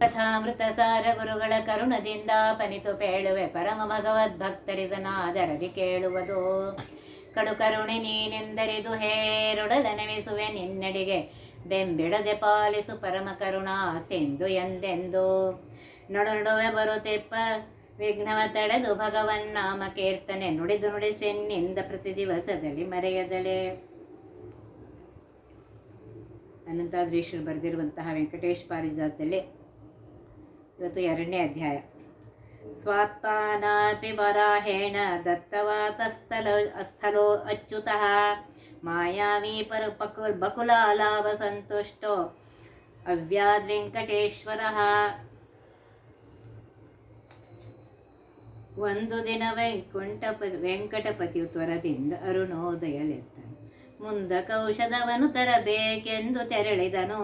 ಕಥಾಮೃತ ಸಾರ ಗುರುಗಳ ಕರುಣದಿಂದ ಪನಿತು ಪೇಳುವೆ ಪರಮ ಭಗವದ್ಭಕ್ತರಿದನಾದರದಿ ಕೇಳುವುದು. ಕಡು ಕರುಣೆ ನೀನೆಂದರಿದು ಹೇರೊಡಲ ನೆನೆಸುವೆ ನಿನ್ನಡಿಗೆ ಬೆಂಬಿಡದೆ ಪಾಲಿಸು ಪರಮ ಕರುಣಾ ಸಿಂಧು ಎಂದೆಂದು. ನಡುವೆ ಬರುತ್ತೆಪ್ಪ ವಿಘ್ನವ ತಡೆದು ಭಗವನ್ನಾಮ ಕೀರ್ತನೆ ನುಡಿದು ನುಡಿಸೆನ್ನಿಂದ ಪ್ರತಿ ದಿವಸದಲ್ಲಿ ಮರೆಯದಲೆ. ಅನಂತಾದ್ರೀಶ್ವರು ಬರೆದಿರುವಂತಹ ವೆಂಕಟೇಶ ಪಾರಿಜಾತದಲ್ಲಿ ಇವತ್ತು 2ನೇ ಅಧ್ಯಾಯ. ಸ್ವಾತ್ಮಾನಾಪಿ ವರಾಹೇಣ ದತ್ತವಾತಸ್ಥಲೋ ಅಚ್ಯುತಃ ಮಾಯಾವಿ ಬಕುಲಾಲಾಭ ಸಂತುಷ್ಟೋ ಅವ್ಯಾದ್ ವೆಂಕಟೇಶ್ವರಃ. ಒಂದು ದಿನ ವೆಂಕಟಪತಿಯು ತ್ವರದಿಂದ ಅರುಣೋದಯಲೆತ್ತನು. ಮುಂದಕೌಷಧವನು ತರಬೇಕೆಂದು ತೆರಳಿದನು.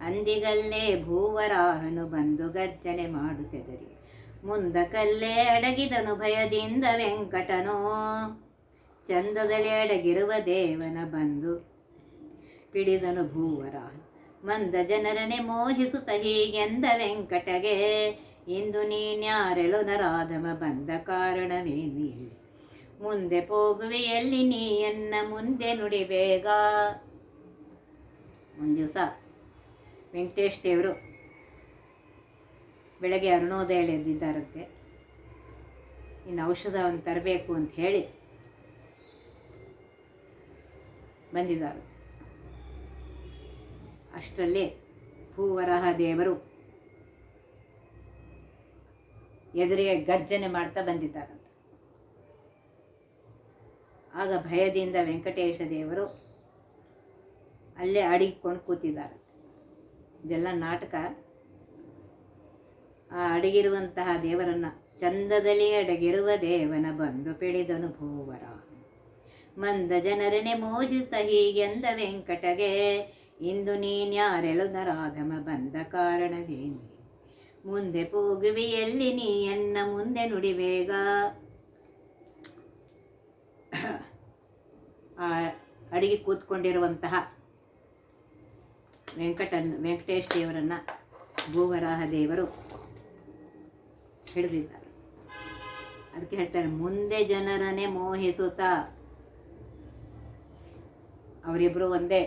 ಅಂದಿಗಲ್ಲೇ ಭೂವರಾಹನು ಬಂದು ಗರ್ಜನೆ ಮಾಡುತ್ತೆದರಿ. ಮುಂದಕಲ್ಲೇ ಅಡಗಿದನು ಭಯದಿಂದ ವೆಂಕಟನು. ಚಂದದಲ್ಲಿ ಅಡಗಿರುವ ದೇವನ ಬಂದು ಪಿಡಿದನು ಭೂವರಾಹ. ಮಂದ ಜನರನೆ ಮೋಹಿಸುತ್ತ ಹೀಗೆಂದ ವೆಂಕಟಗೆ, ಇಂದು ನೀನ್ಯಾರೆಳು ನರಾಧಮ ಬಂದ ಕಾರಣವೇನು? ಮುಂದೆ ಹೋಗುವೆಯಲ್ಲಿ ನೀಯನ್ನ ಮುಂದೆ ನುಡಿಬೇಗ. ಒಂದು ದಿವಸ ವೆಂಕಟೇಶ್ ದೇವರು ಬೆಳಗ್ಗೆ ಅರುಣೋದಯಲ್ಲಿ ಎದ್ದಿದ್ದಾರಂತೆ. ಇನ್ನು ಔಷಧವನ್ನು ತರಬೇಕು ಅಂತ ಹೇಳಿ ಬಂದಿದ್ದಾರೆ. ಅಷ್ಟರಲ್ಲಿ ಭೂವರಾಹ ದೇವರು ಎದುರಿಗೆ ಗರ್ಜನೆ ಮಾಡ್ತಾ ಬಂದಿದ್ದಾರಂತೆ. ಆಗ ಭಯದಿಂದ ವೆಂಕಟೇಶ ದೇವರು ಅಲ್ಲೇ ಅಡಗಿಕೊಂಡು ಕೂತಿದ್ದಾರೆ. ಇದೆಲ್ಲ ನಾಟಕ. ಆ ಅಡಗಿರುವಂತಹ ದೇವರನ್ನು, ಚಂದದಲ್ಲಿ ಅಡಗಿರುವ ದೇವನ ಬಂದು ಪಿಡಿದನು ಭೂವರ. ಮಂದ ಜನರನ್ನೇ ಮೋಹಿಸುತ್ತ ಹೀಗೆಂದ ವೆಂಕಟಗೆ, ಇಂದು ನೀನ್ಯಾರೆಳು ನರಾಧಮ ಬಂದ ಕಾರಣವೇನು? ಮುಂದೆ ಹೋಗುವೆಯಲ್ಲಿ ನೀಯನ್ನ ಮುಂದೆ ನುಡಿಬೇಗ. ಆ ಅಡಿಗೆ ಕೂತ್ಕೊಂಡಿರುವಂತಹ ವೆಂಕಟೇಶ್ ದೇವರನ್ನು ಭೂವರಾಹ ದೇವರು ಹಿಡಿದಿದ್ದಾರೆ. ಅದಕ್ಕೆ ಹೇಳ್ತಾರೆ, ಮುಂದೆ ಜನರನ್ನೇ ಮೋಹಿಸುತ್ತಾ. ಅವರಿಬ್ಬರು ಒಂದೇ,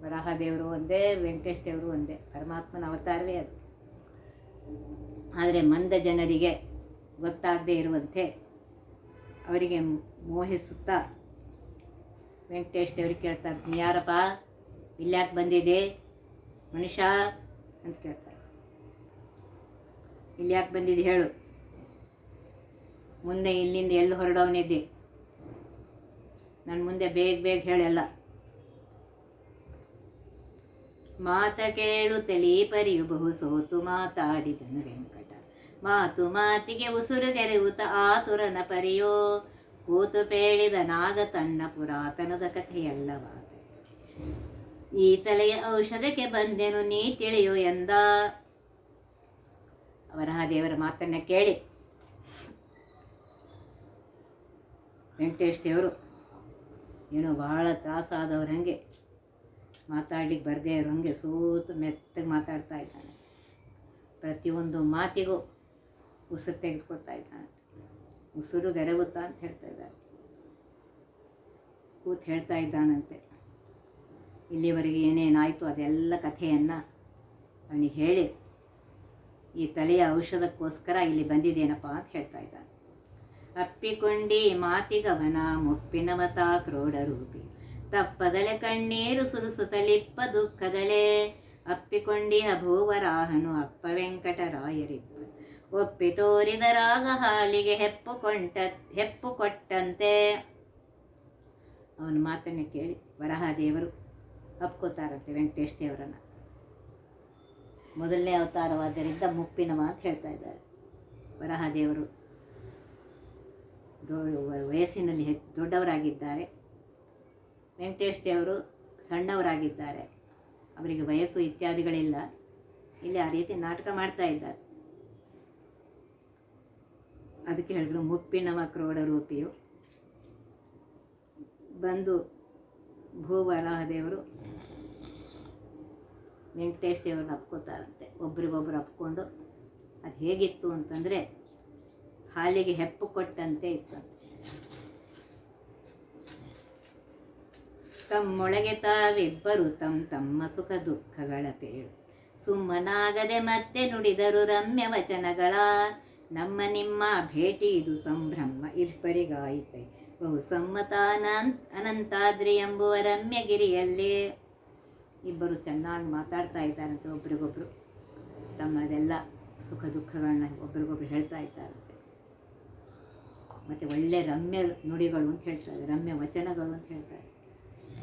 ವರಾಹ ದೇವರು ಒಂದೇ, ವೆಂಕಟೇಶ್ ದೇವರು ಒಂದೇ, ಪರಮಾತ್ಮನ ಅವತಾರವೇ ಅದು. ಆದರೆ ಮಂದ ಜನರಿಗೆ ಗೊತ್ತಾಗದೇ ಇರುವಂತೆ ಅವರಿಗೆ ಮೋಹಿಸುತ್ತಾ ವೆಂಕಟೇಶ್ ದೇವ್ರಿಗೆ ಕೇಳ್ತಾರೆ, ನೀ ಯಾರಪ್ಪ, ಇಲ್ಯಾಕೆ ಬಂದಿದೆ ಮನುಷ್ಯ ಅಂತ ಕೇಳ್ತಾರೆ. ಇಲ್ಯಾಕೆ ಬಂದಿದೆ ಹೇಳು, ಮುಂದೆ ಇಲ್ಲಿಂದ ಎಲ್ಲಿ ಹೊರಡೋನಿದ್ದೆ, ನನ್ನ ಮುಂದೆ ಬೇಗ ಹೇಳೆಲ್ಲ. ಮಾತ ಕೇಳು ತಲಿ ಪರಿಯು ಬಹು ಸೋತು ಮಾತಾಡಿದನು ವೆಂಕಟ. ಮಾತಿಗೆ ಉಸುರುಗೆರೆಯುತ ಆತುರನ ಪರಿಯೋ, ಕೂತು ಪೇಳಿದ ನಾಗ ತನ್ನ ಪುರಾತನದ ಕಥೆಯಲ್ಲವಾದ. ಈ ತಲೆಯ ಔಷಧಕ್ಕೆ ಬಂದೆನು ನೀ ತಿಳಿಯೋ ಎಂದ. ವರಾಹ ದೇವರ ಮಾತನ್ನ ಕೇಳಿ ವೆಂಕಟೇಶ್ ದೇವರು ಏನೋ ಬಹಳ ತ್ರಾಸಾದವ್ರ ಹಂಗೆ, ಮಾತಾಡ್ಲಿಕ್ಕೆ ಬರದೇ ಇರೋ ಹಂಗೆ ಸೂತು ಮೆತ್ತಗೆ ಮಾತಾಡ್ತಾ ಇದ್ದಾನೆ. ಪ್ರತಿಯೊಂದು ಮಾತಿಗೂ ಉಸಿರು ತೆಗೆದುಕೊಳ್ತಾ ಇದ್ದಾನೆ. ಉಸಿರು ಗರಗುತ್ತಾ ಅಂತ ಹೇಳ್ತಾ ಇದ್ದಾರೆ. ಕೂತು ಹೇಳ್ತಾ ಇದ್ದಾನಂತೆ, ಇಲ್ಲಿವರೆಗೆ ಏನೇನಾಯಿತು ಅದೆಲ್ಲ ಕಥೆಯನ್ನು ಅವನಿಗೆ ಹೇಳಿ, ಈ ತಲೆಯ ಔಷಧಕ್ಕೋಸ್ಕರ ಇಲ್ಲಿ ಬಂದಿದ್ದೇನಪ್ಪ ಅಂತ ಹೇಳ್ತಾ ಇದ್ದಾನೆ. ಅಪ್ಪಿಕೊಂಡಿ ಮಾತಿಗವನ ಮುಪ್ಪಿನವತ ಕ್ರೋಢ ರೂಪಿ, ತಪ್ಪದಲೆ ಕಣ್ಣೀರು ಸುರಿಸುತ್ತಲಿಪ್ಪ ದುಃಖದಲೆ. ಅಪ್ಪಿಕೊಂಡಿಹ ಭೂವರಾಹನು ಅಪ್ಪ ವೆಂಕಟರಾಯರಿಪ್ಪ, ಒಪ್ಪಿ ತೋರಿದ ರಾಗ ಹಾಲಿಗೆ ಹೆಪ್ಪು ಕೊಟ್ಟಂತೆ. ಅವನ ಮಾತನ್ನು ಕೇಳಿ ವರಾಹ ದೇವರು ಅಪ್ಕೋತಾರಂತೆ ವೆಂಕಟೇಶ್ ದೇವರನ್ನು. ಮೊದಲನೇ ಅವತಾರವಾದ್ದರಿಂದ ಮುಪ್ಪಿನವ ಅಂತ ಹೇಳ್ತಾ ಇದ್ದಾರೆ. ವರಾಹ ದೇವರು ವಯಸ್ಸಿನಲ್ಲಿ ದೊಡ್ಡವರಾಗಿದ್ದಾರೆ, ವೆಂಕಟೇಶ್ ದೇವರು ಸಣ್ಣವರಾಗಿದ್ದಾರೆ. ಅವರಿಗೆ ವಯಸ್ಸು ಇತ್ಯಾದಿಗಳಿಲ್ಲ. ಇಲ್ಲಿ ಆ ರೀತಿ ನಾಟಕ ಮಾಡ್ತಾ ಇದ್ದಾರೆ. ಅದಕ್ಕೆ ಹೇಳಿದ್ರು ಮುಪ್ಪಿನವ ಕ್ರೋಢ ರೂಪಿಯು. ಬಂದು ಭೂವರಾಹ ದೇವರು ವೆಂಕಟೇಶ ದೇವ್ರನ್ನ ಅಪ್ಕೋತಾರಂತೆ. ಒಬ್ರಿಗೊಬ್ರು ಅಪ್ಕೊಂಡು ಅದು ಹೇಗಿತ್ತು ಅಂತಂದರೆ ಹಾಲಿಗೆ ಹೆಪ್ಪು ಕೊಟ್ಟಂತೆ ಇತ್ತಂತೆ. ತಮ್ಮೊಳಗೆ ತಾವಿಬ್ಬರು ತಮ್ಮ ಸುಖ ದುಃಖಗಳ ಪೇಳು ಸುಮ್ಮನಾಗದೆ ಮತ್ತೆ ನುಡಿದರು ರಮ್ಯ ವಚನಗಳ. ನಮ್ಮ ನಿಮ್ಮ ಭೇಟಿ ಇದು ಸಂಭ್ರಮ ಇಬ್ಬರಿಗಾಯಿತೈ ಬಹು ಸಮ್ಮತಾನ ಅನಂತಾದ್ರಿ ಎಂಬುವ ರಮ್ಯಗಿರಿಯಲ್ಲಿ. ಇಬ್ಬರು ಚೆನ್ನಾಗಿ ಮಾತಾಡ್ತಾ ಇದ್ದಾರಂತೆ, ಒಬ್ರಿಗೊಬ್ರು ತಮ್ಮದೆಲ್ಲ ಸುಖ ದುಃಖಗಳನ್ನ ಒಬ್ರಿಗೊಬ್ರು ಹೇಳ್ತಾ ಇದ್ದಾರಂತೆ. ಮತ್ತು ಒಳ್ಳೆ ರಮ್ಯ ನುಡಿಗಳು ಅಂತ ಹೇಳ್ತಾರೆ, ರಮ್ಯ ವಚನಗಳು ಅಂತ ಹೇಳ್ತಾರೆ.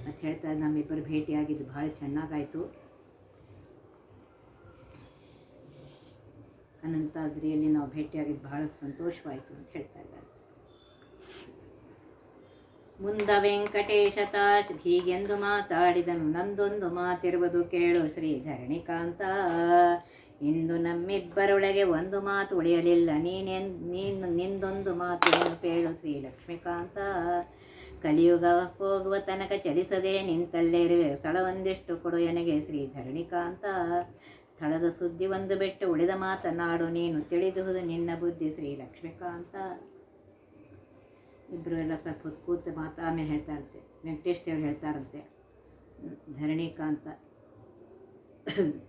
ಮತ್ತು ಹೇಳ್ತಾರೆ, ನಮ್ಮಿಬ್ಬರು ಭೇಟಿಯಾಗಿದ್ದು ಭಾಳ ಚೆನ್ನಾಗಾಯಿತು, ಅನಂತಾದ್ರಿಯಲ್ಲಿ ನಾವು ಭೇಟಿಯಾಗಿದ್ದು ಬಹಳ ಸಂತೋಷವಾಯಿತು ಅಂತ ಹೇಳ್ತಾ ಇದ್ದಾರೆ. ಮುಂದ ವೆಂಕಟೇಶ ಹೀಗೆಂದು ಮಾತಾಡಿದನು, ನಂದೊಂದು ಮಾತಿರುವುದು ಕೇಳು ಶ್ರೀಧರಣಿಕಾಂತ. ಇಂದು ನಮ್ಮಿಬ್ಬರೊಳಗೆ ಒಂದು ಮಾತು ಉಳಿಯಲಿಲ್ಲ, ನಿಂದೊಂದು ಮಾತು ಕೇಳು ಶ್ರೀ ಲಕ್ಷ್ಮೀಕಾಂತ. ಕಲಿಯುಗ ಹೋಗುವ ತನಕ ಚಲಿಸದೆ ನಿಂತಲ್ಲೇ ಇರುವೆ, ಸ್ಥಳವೊಂದಿಷ್ಟು ಕೊಡು ಎನಗೆ ಶ್ರೀಧರಣಿಕಾಂತ. ಸ್ಥಳದ ಸುದ್ದಿ ಒಂದು ಬಿಟ್ಟು ಉಳಿದ ಮಾತನಾಡು ನೀನು, ತಿಳಿದುವುದು ನಿನ್ನ ಬುದ್ಧಿ ಶ್ರೀ ಲಕ್ಷ್ಮೀಕಾಂತ. ಇಬ್ಬರು ಎಲ್ಲ ಸ್ವಲ್ಪ ಹೊತ್ತು ಕೂತು ಆಮೇಲೆ ಹೇಳ್ತಾರಂತೆ, ವೆಂಕಟೇಶ ದೇವರು ಹೇಳ್ತಾರಂತೆ, ಧರಣಿಕಾಂತ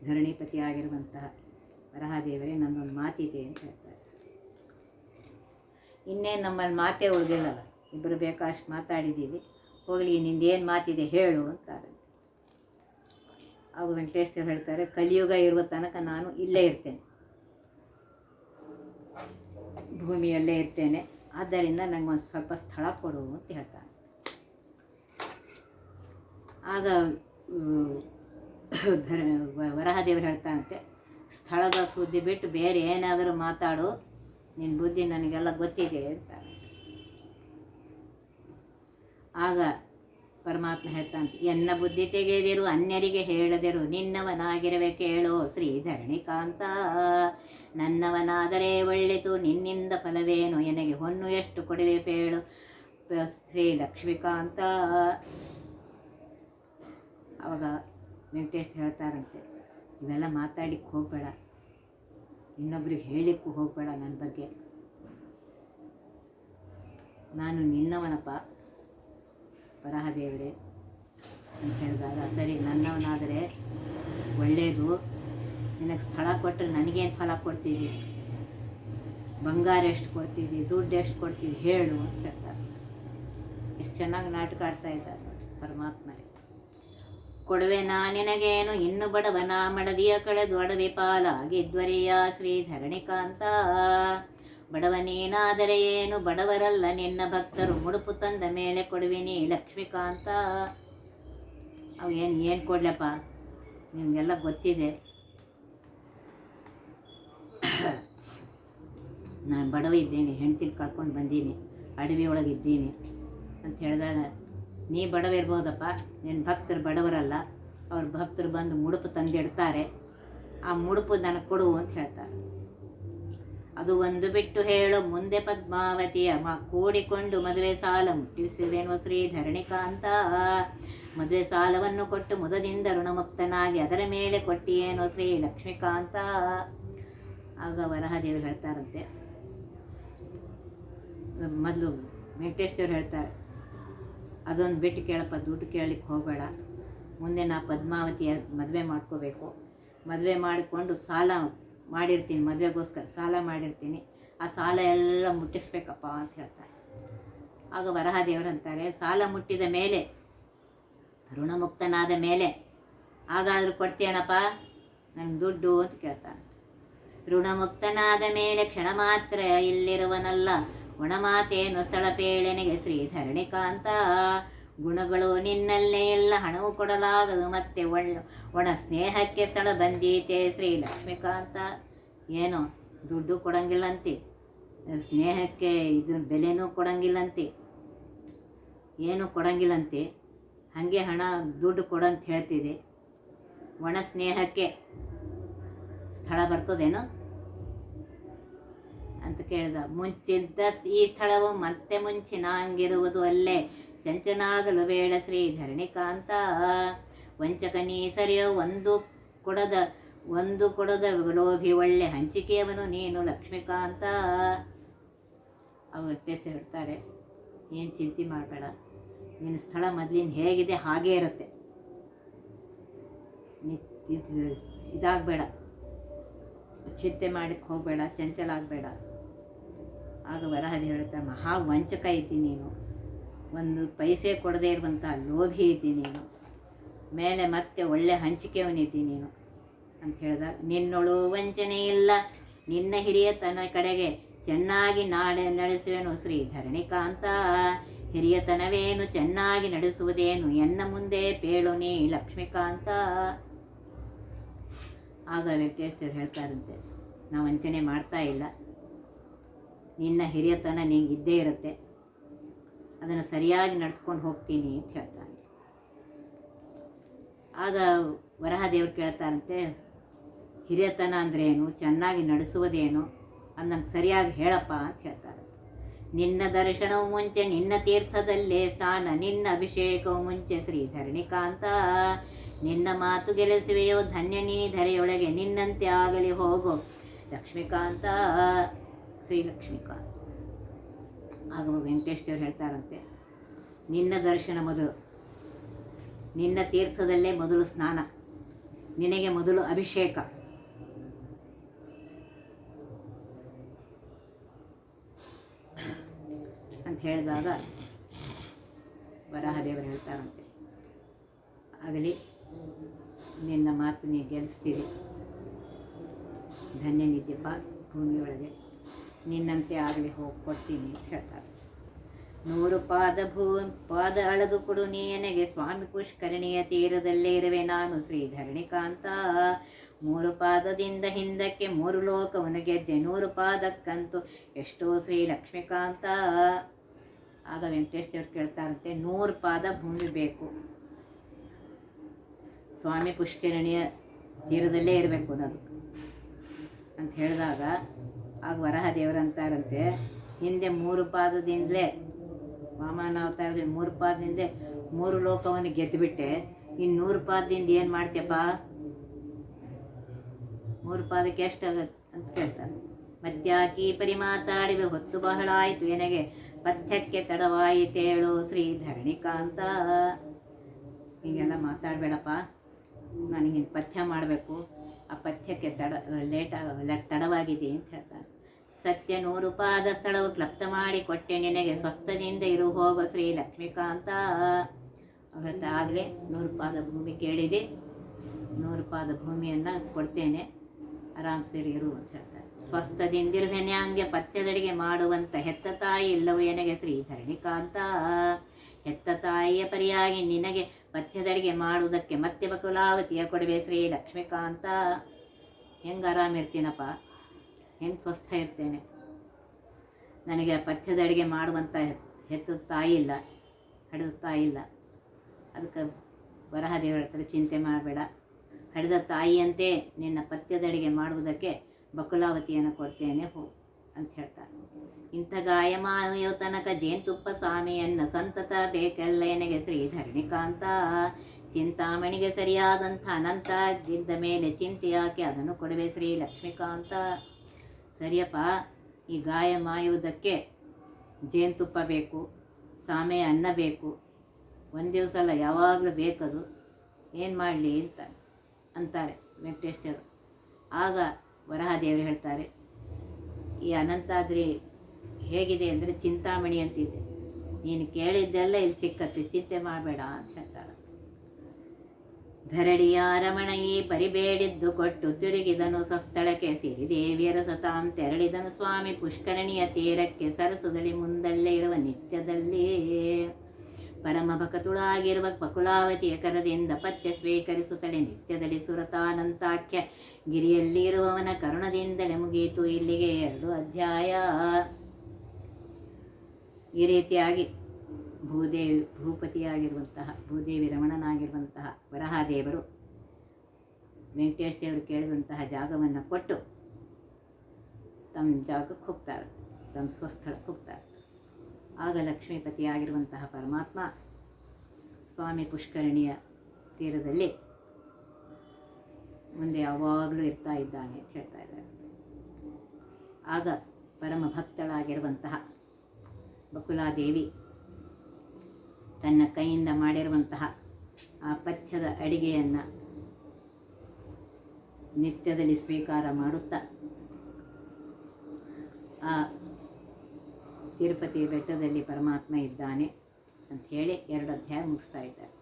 ಧರಣಿಪತಿ ಆಗಿರುವಂತಹ ವರಹದೇವರೇ, ನನ್ನೊಂದು ಮಾತಿದೆ ಅಂತ ಹೇಳ್ತಾರೆ. ಇನ್ನೇನು ನಮ್ಮಲ್ಲಿ ಮಾತೇ ಉಳಿದಿಲ್ಲಲ್ಲ, ಇಬ್ಬರು ಬೇಕಾಷ್ಟು ಮಾತಾಡಿದ್ದೀವಿ, ಹೋಗಲಿ ನಿಂದೇನು ಮಾತಿದೆ ಹೇಳು ಅಂತಾರೆ. ಆಗ ವೆಂಕಟೇಶ ದೇವರು ಹೇಳ್ತಾರೆ, ಕಲಿಯುಗ ಇರುವ ತನಕ ನಾನು ಇಲ್ಲೇ ಇರ್ತೇನೆ, ಭೂಮಿಯಲ್ಲೇ ಇರ್ತೇನೆ, ಆದ್ದರಿಂದ ನನಗೊಂದು ಸ್ವಲ್ಪ ಸ್ಥಳ ಕೊಡು ಅಂತ ಹೇಳ್ತಾನೆ. ಆಗ ವರಹದೇವರು ಹೇಳ್ತಾನಂತೆ, ಸ್ಥಳದ ಸುದ್ದಿ ಬಿಟ್ಟು ಬೇರೆ ಏನಾದರೂ ಮಾತಾಡು, ನಿನ್ನ ಬುದ್ಧಿ ನನಗೆಲ್ಲ ಗೊತ್ತಿದೆ ಅಂತ. ಆಗ ಪರಮಾತ್ಮ ಹೇಳ್ತಾನಂತೆ, ಎನ್ನ ಬುದ್ಧಿ ತೆಗೆದಿರು ಅನ್ಯರಿಗೆ ಹೇಳದಿರು, ನಿನ್ನವನಾಗಿರವೆ ಕೇಳೋ ಶ್ರೀಧರಣಿಕಾಂತ. ನನ್ನವನಾದರೆ ಒಳ್ಳೆತು, ನಿನ್ನಿಂದ ಫಲವೇನು, ಎನಗೆ ಹೊನ್ನು ಎಷ್ಟು ಕೊಡುವೆ ಪೇಳು ಶ್ರೀ ಲಕ್ಷ್ಮೀಕಾಂತ. ಆವಾಗ ವೆಂಕಟೇಶ ಹೇಳ್ತಾರಂತೆ, ಇವೆಲ್ಲ ಮಾತಾಡಿಕ್ಕೆ ಹೋಗಬೇಡ, ಇನ್ನೊಬ್ರಿಗೆ ಹೇಳಿಕ್ಕೂ ಹೋಗಬೇಡ ನನ್ನ ಬಗ್ಗೆ, ನಾನು ನಿನ್ನವನಪ್ಪ ವರಹದೇವರೇ ಅಂತ ಹೇಳಿದಾಗ, ಸರಿ ನನ್ನವನಾದರೆ ಒಳ್ಳೆಯದು, ನಿನಗೆ ಸ್ಥಳ ಕೊಟ್ಟರೆ ನನಗೇನು ಫಲ ಕೊಡ್ತೀವಿ, ಬಂಗಾರ ಎಷ್ಟು ಕೊಡ್ತೀವಿ, ದುಡ್ಡು ಎಷ್ಟು ಕೊಡ್ತೀವಿ ಹೇಳು ಅಂತ ಹೇಳ್ತಾರೆ. ಎಷ್ಟು ಚೆನ್ನಾಗಿ ನಾಟಕ ಆಡ್ತಾ ಇದ್ದಾರೆ ಪರಮಾತ್ಮರೇ. ಕೊಡುವೆ ನಾ ನಿನಗೇನು, ಇನ್ನು ಬಡವನ ಮಡದಿಯ ಕಳೆದು ಅಡವಿ ಪಾಲಾಗಿದ್ವರಿಯ ಶ್ರೀಧರಣಿಕಾಂತ. ಬಡವನೇನಾದರೆ ಏನು, ಬಡವರಲ್ಲ ನಿನ್ನ ಭಕ್ತರು, ಮುಡುಪು ತಂದ ಮೇಲೆ ಕೊಡುವಿನಿ ಲಕ್ಷ್ಮೀಕಾಂತ. ಅವು ಏನು ಕೊಡ್ಲಪ್ಪ, ನಿಮಗೆಲ್ಲ ಗೊತ್ತಿದೆ, ನಾನು ಬಡವ ಇದ್ದೇನೆ, ಹೆಂಡ್ತಿನ ಕಳ್ಕೊಂಡು ಬಂದೀನಿ, ಅಡವಿ ಒಳಗಿದ್ದೀನಿ ಅಂತ ಹೇಳಿದಾಗ, ನೀ ಬಡವ ಇರ್ಬೋದಪ್ಪ, ನಿನ್ನ ಭಕ್ತರು ಬಡವರಲ್ಲ, ಅವ್ರ ಭಕ್ತರು ಬಂದು ಮುಡುಪು ತಂದಿಡ್ತಾರೆ, ಆ ಮುಡುಪು ನನಗೆ ಕೊಡು ಅಂತ ಹೇಳ್ತಾರೆ. ಅದು ಒಂದು ಬಿಟ್ಟು ಹೇಳು ಮುಂದೆ ಪದ್ಮಾವತಿಯ ಕೂಡಿಕೊಂಡು ಮದುವೆ ಸಾಲ ಮುಟ್ಟಿಸುವೆನು ಶ್ರೀಧರಣಿಕಾಂತ. ಮದುವೆ ಸಾಲವನ್ನು ಕೊಟ್ಟು ಮುದದಿಂದ ಋಣಮುಕ್ತನಾಗಿ ಅದರ ಮೇಲೆ ಕೊಟ್ಟಿಯೇನೋ ಶ್ರೀ ಲಕ್ಷ್ಮೀಕಾಂತ. ಆಗ ವರಹದೇವರು ಹೇಳ್ತಾರಂತೆ, ಮೊದಲು ವೆಂಕಟೇಶ ದೇವರು ಹೇಳ್ತಾರೆ, ಅದೊಂದು ಬಿಟ್ಟು ಕೇಳಪ್ಪ, ದುಡ್ಡು ಕೇಳಲಿಕ್ಕೆ ಹೋಗಬೇಡ, ಮುಂದೆ ನಾ ಪದ್ಮಾವತಿಯ ಮದುವೆ ಮಾಡ್ಕೋಬೇಕು, ಮದುವೆ ಮಾಡಿಕೊಂಡು ಸಾಲ ಮಾಡಿರ್ತೀನಿ, ಮದುವೆಗೋಸ್ಕರ ಸಾಲ ಮಾಡಿರ್ತೀನಿ, ಆ ಸಾಲ ಎಲ್ಲ ಮುಟ್ಟಿಸ್ಬೇಕಪ್ಪ ಅಂತ ಹೇಳ್ತಾರೆ. ಆಗ ವರಹದೇವರು ಅಂತಾರೆ, ಸಾಲ ಮುಟ್ಟಿದ ಮೇಲೆ, ಋಣಮುಕ್ತನಾದ ಮೇಲೆ ಹಾಗಾದರೂ ಕೊಡ್ತೀಯನಪ್ಪ ನನ್ನ ದುಡ್ಡು ಅಂತ ಕೇಳ್ತಾನೆ. ಋಣಮುಕ್ತನಾದ ಮೇಲೆ ಕ್ಷಣ ಮಾತ್ರ ಇಲ್ಲಿರುವನಲ್ಲ, ಒಣಮಾತೇನು ಸ್ಥಳ ಪೇಳೆನೆಗೆ ಶ್ರೀಧರಣಿಕಾಂತ. ಗುಣಗಳು ನಿನ್ನಲ್ಲೇ ಎಲ್ಲ, ಹಣವು ಕೊಡಲಾಗದು ಮತ್ತೆ ಒಣ ಸ್ನೇಹಕ್ಕೆ ಸ್ಥಳ ಬಂದೀತೆ ಶ್ರೀ ಲಕ್ಷ್ಮೀಕಾಂತ. ಏನೋ ದುಡ್ಡು ಕೊಡಂಗಿಲ್ಲಂತೆ, ಸ್ನೇಹಕ್ಕೆ ಇದು ಬೆಲೆನೂ ಕೊಡಂಗಿಲ್ಲಂತೆ, ಏನೂ ಕೊಡಂಗಿಲ್ಲಂತೆ, ಹಾಗೆ ಹಣ ದುಡ್ಡು ಕೊಡಂತ ಹೇಳ್ತಿದೆ, ಒಣ ಸ್ನೇಹಕ್ಕೆ ಸ್ಥಳ ಬರ್ತದೇನೋ ಅಂತ ಕೇಳಿದ. ಮುಂಚಿದ್ದ ಈ ಸ್ಥಳವು ಮತ್ತೆ ಮುಂಚಿನಂಗಿರುವುದು ಅಲ್ಲೇ, ಚಂಚನಾಗಲು ಬೇಡ ಶ್ರೀಧರಣಿಕಾಂತ. ವಂಚಕ ನೀ ಸರಿಯೋ ಒಂದು ಕೊಡದ ಲೋಭಿ ಒಳ್ಳೆ ಹಂಚಿಕೆಯವನು ನೀನು ಲಕ್ಷ್ಮೀಕಾಂತ. ಅವರು ಟೆಸ್ಟ್ ಹೇಳ್ತಾರೆ, ಏನು ಚಿಂತೆ ಮಾಡಬೇಡ, ನಿನ್ನ ಸ್ಥಳ ಮೊದಲಿನ ಹೇಗಿದೆ ಹಾಗೇ ಇರುತ್ತೆ, ಇದಾಗಬೇಡ, ಚಿಂತೆ ಮಾಡಕ್ಕೆ ಹೋಗಬೇಡ, ಚಂಚಲ ಆಗಬೇಡ. ಆಗ ವರಹದೇವ ಹೇಳ್ತಾರೆ, ಮಹಾ ವಂಚಕ ಇದ್ದೀನಿ ನೀನು, ಒಂದು ಪೈಸೆ ಕೊಡದೇ ಇರುವಂಥ ಲೋಭಿ ಇದ್ದೀನಿ ನೀನು, ಮೇಲೆ ಮತ್ತೆ ಒಳ್ಳೆ ಹಂಚಿಕೆಯವನಿದ್ದೀನಿ ನೀನು ಅಂತ ಹೇಳಿದಾಗ, ನಿನ್ನೊಳು ವಂಚನೆ ಇಲ್ಲ, ನಿನ್ನ ಹಿರಿಯತನ ಕಡೆಗೆ ಚೆನ್ನಾಗಿ ನಡೆಸುವೆನು ಶ್ರೀಧರಣಿಕಾಂತ. ಹಿರಿಯತನವೇನು ಚೆನ್ನಾಗಿ ನಡೆಸುವುದೇನು ಎನ್ನ ಮುಂದೆ ಪೇಳು ನೀ ಲಕ್ಷ್ಮೀಕಾಂತ. ಆಗ ವೆಂಕಟೇಶ್ವರ ಹೇಳ್ತಾರಂತೆ, ನಾವು ವಂಚನೆ ಮಾಡ್ತಾ ಇಲ್ಲ, ನಿನ್ನ ಹಿರಿಯತನ ನಿಂಗಿದ್ದೇ ಇರುತ್ತೆ, ಅದನ್ನು ಸರಿಯಾಗಿ ನಡೆಸ್ಕೊಂಡು ಹೋಗ್ತೀನಿ ಅಂತ ಹೇಳ್ತಾನೆ. ಆಗ ವರಹದೇವರು ಕೇಳ್ತಾರಂತೆ, ಹಿರಿಯತನ ಅಂದ್ರೇನು, ಚೆನ್ನಾಗಿ ನಡೆಸುವುದೇನು ಅನ್ನಂಗೆ ಸರಿಯಾಗಿ ಹೇಳಪ್ಪ ಅಂತ ಹೇಳ್ತಾರೆ. ನಿನ್ನ ದರ್ಶನವು ಮುಂಚೆ ನಿನ್ನ ತೀರ್ಥದಲ್ಲೇ ಸ್ನಾನ, ನಿನ್ನ ಅಭಿಷೇಕವು ಮುಂಚೆ ಶ್ರೀಧರಣಿಕಾಂತ. ನಿನ್ನ ಮಾತು ಗೆಲ್ಲಿಸುವೆಯೋ ಧನ್ಯ ನೀ ಧರೆಯೊಳಗೆ, ನಿನ್ನಂತೆ ಆಗಲಿ ಹೋಗೋ ಲಕ್ಷ್ಮೀಕಾಂತ, ಶ್ರೀ ಲಕ್ಷ್ಮೀಕಾಂತ. ಆಗ ವೆಂಕಟೇಶ್ವರ ಹೇಳ್ತಾರಂತೆ, ನಿನ್ನ ದರ್ಶನ ಮೊದಲು, ನಿನ್ನ ತೀರ್ಥದಲ್ಲೇ ಮೊದಲು ಸ್ನಾನ, ನಿನಗೆ ಮೊದಲು ಅಭಿಷೇಕ, ಅಂತ ಹೇಳಿದಾಗ ವರಾಹದೇವರು ಹೇಳ್ತಾರಂತೆ, ಆಗಲಿ ನಿನ್ನ ಮಾತು ನೀ ಗೆಲ್ಲಿಸ್ತೀರಿ, ಧನ್ಯನಿದ್ಯಪ್ಪ ಭೂಮಿಯೊಳಗೆ, ನಿನ್ನಂತೆ ಆಗಲಿ ಹೋಗ್ಕೊಡ್ತೀನಿ ಅಂತ ಹೇಳ್ತಾರೆ. 100 ಪಾದ ಅಳದು ಕೊಡು ನೀನೆಗೆ ಸ್ವಾಮಿ ಪುಷ್ಕರಣಿಯ ತೀರದಲ್ಲೇ ಇರುವೆ ನಾನು ಶ್ರೀಧರಣಿಕಾಂತ. 3 ಪಾದದಿಂದ ಹಿಂದಕ್ಕೆ 3 ಲೋಕವನ್ನು ಗೆದ್ದೆ, 100 ಪಾದಕ್ಕಂತೂ ಎಷ್ಟೋ ಶ್ರೀ ಲಕ್ಷ್ಮೀಕಾಂತ. ಆಗ ವೆಂಕಟೇಶ್ವರ ಕೇಳ್ತಾರಂತೆ, 100 ಪಾದ ಭೂಮಿ ಬೇಕು, ಸ್ವಾಮಿ ಪುಷ್ಕರಣಿಯ ತೀರದಲ್ಲೇ ಇರಬೇಕು ಅನ್ನೋದು ಅಂತ ಹೇಳಿದಾಗ, ಆಗ ವರಹದೇವರು ಅಂತಾರಂತೆ, ಹಿಂದೆ 3 ಪಾದದಿಂದಲೇ ವಾಮನಾವತಾರದಲ್ಲಿ 3 ಪಾದದಿಂದ 3 ಲೋಕವನ್ನು ಗೆದ್ದುಬಿಟ್ಟೆ, ಇನ್ನು 100 ಪಾದದಿಂದ ಏನು ಮಾಡ್ತೀಯಪ್ಪ, 3 ಪಾದಕ್ಕೆ ಎಷ್ಟಾಗತ್ತೆ ಅಂತ ಕೇಳ್ತಾರೆ. ಮತ್ಯಾಕಿ ಪರಿ ಮಾತಾಡಿವೆ ಹೊತ್ತು ಬಹಳ ಆಯಿತು ಎನಗೆ, ಪಥ್ಯಕ್ಕೆ ತಡವಾಯಿತೇಳು ಶ್ರೀಧರಣಿಕಾಂತ. ಹೀಗೆಲ್ಲ ಮಾತಾಡಬೇಡಪ್ಪ, ನನಗೆ ಪಥ್ಯ ಮಾಡಬೇಕು, ಆ ಪಥ್ಯಕ್ಕೆ ತಡವಾಗಿದೆ ಅಂತ ಹೇಳ್ತಾರೆ. ಸತ್ಯ 100 ಪಾದ ಸ್ಥಳವು ಕ್ಲಪ್ತ ಮಾಡಿ ಕೊಟ್ಟೆ ನಿನಗೆ, ಸ್ವಸ್ಥದಿಂದ ಇರು ಹೋಗೋ ಶ್ರೀ ಲಕ್ಷ್ಮೀಕಾಂತ. ಹೇಳ್ತಾ, ಆಗಲೇ 100 ಪಾದ ಭೂಮಿ ಕೇಳಿದೆ, 100 ಪಾದ ಭೂಮಿಯನ್ನು ಕೊಡ್ತೇನೆ, ಆರಾಮ್ ಸೇರಿ ಇರು ಅಂತ ಹೇಳ್ತಾರೆ. ಸ್ವಸ್ಥದಿಂದಿರುವೆನೆ ಹಂಗೆ ಪಥ್ಯದಡಿಗೆ ಮಾಡುವಂಥ ಹೆತ್ತ ತಾಯಿ ಇಲ್ಲವೋ ಎನಗೆ ಶ್ರೀಧರಣಿಕಾಂತ. ಹೆತ್ತ ತಾಯಿಯ ಪರಿಯಾಗಿ ನಿನಗೆ ಪಥ್ಯದಡಿಗೆ ಮಾಡುವುದಕ್ಕೆ ಮತ್ತೆ ಬಕುಲಾವತಿಯ ಕೊಡುವೆ ಶ್ರೀ ಲಕ್ಷ್ಮೀಕಾಂತ. ಹೆಂಗೆ ಆರಾಮಿರ್ತೀನಪ್ಪ, ಹೆಂಗೆ ಸ್ವಸ್ಥ ಇರ್ತೇನೆ, ನನಗೆ ಪಥ್ಯದ ಅಡುಗೆ ಮಾಡುವಂಥ ಹೆತ್ತ ತಾಯಿ ಇಲ್ಲ, ಹಡೆದ ತಾಯಿ ಇಲ್ಲ. ಅದಕ್ಕೆ ವರಹದೇವರು ಹೇಳ್ತಾರೆ, ಚಿಂತೆ ಮಾಡಬೇಡ, ಹಡೆದ ತಾಯಿಯಂತೆ ನಿನ್ನ ಪಥ್ಯದ ಅಡುಗೆ ಮಾಡುವುದಕ್ಕೆ ಬಕುಲಾವತಿಯನ್ನು ಕೊಡ್ತೇನೆ ಅಂತ ಹೇಳ್ತಾರೆ. ಇಂಥ ಗಾಯಮಾಯೋ ತನಕ ಜೇನುತುಪ್ಪ ಸ್ವಾಮಿಯನ್ನು ಸಂತತ ಬೇಕೆಲ್ಲ ಎನಗೆ ಶ್ರೀಧರಣಿಕಾಂತ. ಚಿಂತಾಮಣಿಗೆ ಸರಿಯಾದಂಥ ಅನಂತ ಇದ್ದ ಮೇಲೆ ಚಿಂತೆ ಯಾಕೆ, ಅದನ್ನು ಕೊಡುವೆ ಶ್ರೀ ಲಕ್ಷ್ಮೀಕಾಂತ. ಸರಿಯಪ್ಪ, ಈ ಗಾಯ ಮಾಯುವುದಕ್ಕೆ ಜೇನುತುಪ್ಪ ಬೇಕು, ಸಾಮೆಯ ಅನ್ನ ಬೇಕು, ಒಂದು ದಿವಸ ಅಲ್ಲ ಯಾವಾಗಲೂ ಬೇಕದು, ಏನು ಮಾಡಲಿ ಅಂತಾರೆ ವೆಂಕಟೇಶ್ವರು. ಆಗ ವರಹದೇವರು ಹೇಳ್ತಾರೆ, ಈ ಅನಂತಾದ್ರಿ ಹೇಗಿದೆ ಅಂದರೆ ಚಿಂತಾಮಣಿ ಅಂತಿದೆ, ನೀನು ಕೇಳಿದ್ದೆಲ್ಲ ಇಲ್ಲಿ ಸಿಕ್ಕತ್ತೆ, ಚಿಂತೆ ಮಾಡಬೇಡ ಅಂತ ಹೇಳ್ತಾರೆ. ಧರಡಿಯ ರಮಣಯಿ ಪರಿಬೇಡಿದ್ದು ಕೊಟ್ಟು ತಿರುಗಿದನು ಸ್ವಸ್ಥಳಕ್ಕೆ, ಸಿರಿದೇವಿಯರ ಸತಾಂ ತೆರಳಿದನು ಸ್ವಾಮಿ ಪುಷ್ಕರಣಿಯ ತೀರಕ್ಕೆ, ಸರಸದಲ್ಲಿ ಮುಂದಲ್ಲೇ ಇರುವ ನಿತ್ಯದಲ್ಲಿ ಪರಮ ಭಕತುಳಾಗಿರುವ ಬಕುಲಾವತಿಯ ಕರದಿಂದ ಪಥ್ಯ ಸ್ವೀಕರಿಸುತ್ತಲೇ ನಿತ್ಯದಲ್ಲಿ ಸುರತಾನಂತಾಖ್ಯ ಗಿರಿಯಲ್ಲಿ ಇರುವವನ ಕರುಣದಿಂದಲೇ ಮುಗಿಯಿತು ಇಲ್ಲಿಗೆ 2 ಅಧ್ಯಾಯ. ಈ ರೀತಿಯಾಗಿ ಭೂಪತಿಯಾಗಿರುವಂತಹ ಭೂದೇವಿ ರಮಣನಾಗಿರುವಂತಹ ವರಹದೇವರು ವೆಂಕಟೇಶ ದೇವರು ಕೇಳಿದಂತಹ ಜಾಗವನ್ನು ಕೊಟ್ಟು ತಮ್ಮ ಜಾಗಕ್ಕೆ ಹೋಗ್ತಾರೆ, ತಮ್ಮ ಸ್ವಸ್ಥಳಕ್ಕೆ ಹೋಗ್ತಾರೆ. ಆಗ ಲಕ್ಷ್ಮೀಪತಿಯಾಗಿರುವಂತಹ ಪರಮಾತ್ಮ ಸ್ವಾಮಿ ಪುಷ್ಕರಣಿಯ ತೀರದಲ್ಲಿ ಮುಂದೆ ಯಾವಾಗಲೂ ಇರ್ತಾ ಇದ್ದಾನೆ ಅಂತ ಹೇಳ್ತಾ ಇದ್ದಾರೆ. ಆಗ ಪರಮ ಭಕ್ತಳಾಗಿರುವಂತಹ ಬಕುಲಾದೇವಿ ತನ್ನ ಕೈಯಿಂದ ಮಾಡಿರುವಂತಹ ಆ ಪಥ್ಯದ ಅಡಿಗೆಯನ್ನು ನಿತ್ಯದಲ್ಲಿ ಸ್ವೀಕಾರ ಮಾಡುತ್ತಾ ಆ ತಿರುಪತಿ ಬೆಟ್ಟದಲ್ಲಿ ಪರಮಾತ್ಮ ಇದ್ದಾನೆ ಅಂಥೇಳಿ 2 ಅಧ್ಯಾಯ ಮುಗಿಸ್ತಾ ಇದ್ದಾರೆ.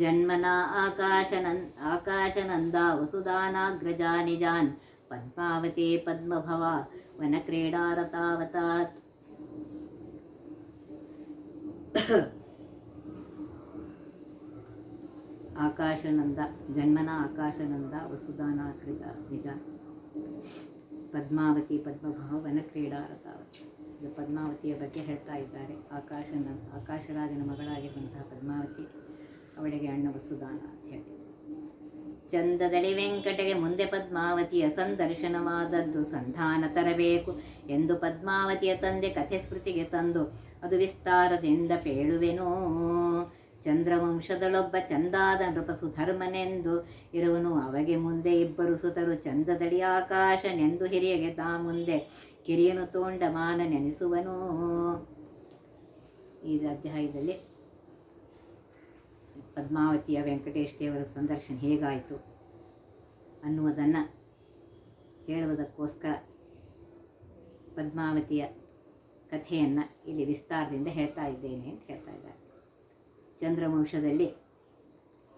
ಜನ್ಮನ ಆಕಾಶನಂದ ವಸುದಾನಾಗ್ರಜಾ ನಿಜಾನ್ ಪದ್ಮಾವತಿ ಪದ್ಮಭವ ವನಕ್ರೀಡಾರತಾವತಾತ್. ಆಕಾಶನಂದ, ಜನ್ಮನ ಆಕಾಶನಂದ ವಸುದಾನಾಗ್ರಜ ನಿಜ ಪದ್ಮಾವತಿ ಪದ್ಮಭವ ವನಕ್ರೀಡಾರತಾವತ್. ಇದು ಪದ್ಮಾವತಿಯ ಬಗ್ಗೆ ಹೇಳ್ತಾ ಇದ್ದಾರೆ. ಆಕಾಶರಾಜನ ಮಗಳಾಗಿರುವಂತಹ ಪದ್ಮಾವತಿ, ಅವಳಿಗೆ ಅಣ್ಣ ವಸುದಾನ ಅಂತ ಹೇಳಿ. ಚಂದದಲ್ಲಿ ವೆಂಕಟಗೆ ಮುಂದೆ ಪದ್ಮಾವತಿಯ ಸಂದರ್ಶನವಾದದ್ದು ಸಂಧಾನ ತರಬೇಕು ಎಂದು ಪದ್ಮಾವತಿಯ ತಂದೆ ಕಥೆ ಸ್ಮೃತಿಗೆ ತಂದು ಅದು ವಿಸ್ತಾರದಿಂದ ಪೇಳುವೆನು. ಚಂದ್ರವಂಶದಳೊಬ್ಬ ಚಂದಾದ ನೃಪಸುಧರ್ಮನೆಂದು ಇರುವನು, ಅಮಗೆ ಮುಂದೆ 2 ಸುತರು ಚಂದದಡಿ ಆಕಾಶನೆಂದು ಹಿರಿಯಗೆ ತಾ ಮುಂದೆ ಕಿರಿಯನು ತೋಂಡಮಾನ ನೆನೆಸುವನು. ಈ ಅಧ್ಯಾಯದಲ್ಲಿ ಪದ್ಮಾವತಿಯ ವೆಂಕಟೇಶ ದೇವರ ಸಂದರ್ಶನ ಹೇಗಾಯಿತು ಅನ್ನುವುದನ್ನು ಹೇಳುವುದಕ್ಕೋಸ್ಕರ ಪದ್ಮಾವತಿಯ ಕಥೆಯನ್ನು ಇಲ್ಲಿ ವಿಸ್ತಾರದಿಂದ ಹೇಳ್ತಾ ಇದ್ದೇನೆ ಅಂತ ಹೇಳ್ತಾ ಇದ್ದಾರೆ. ಚಂದ್ರವಂಶದಲ್ಲಿ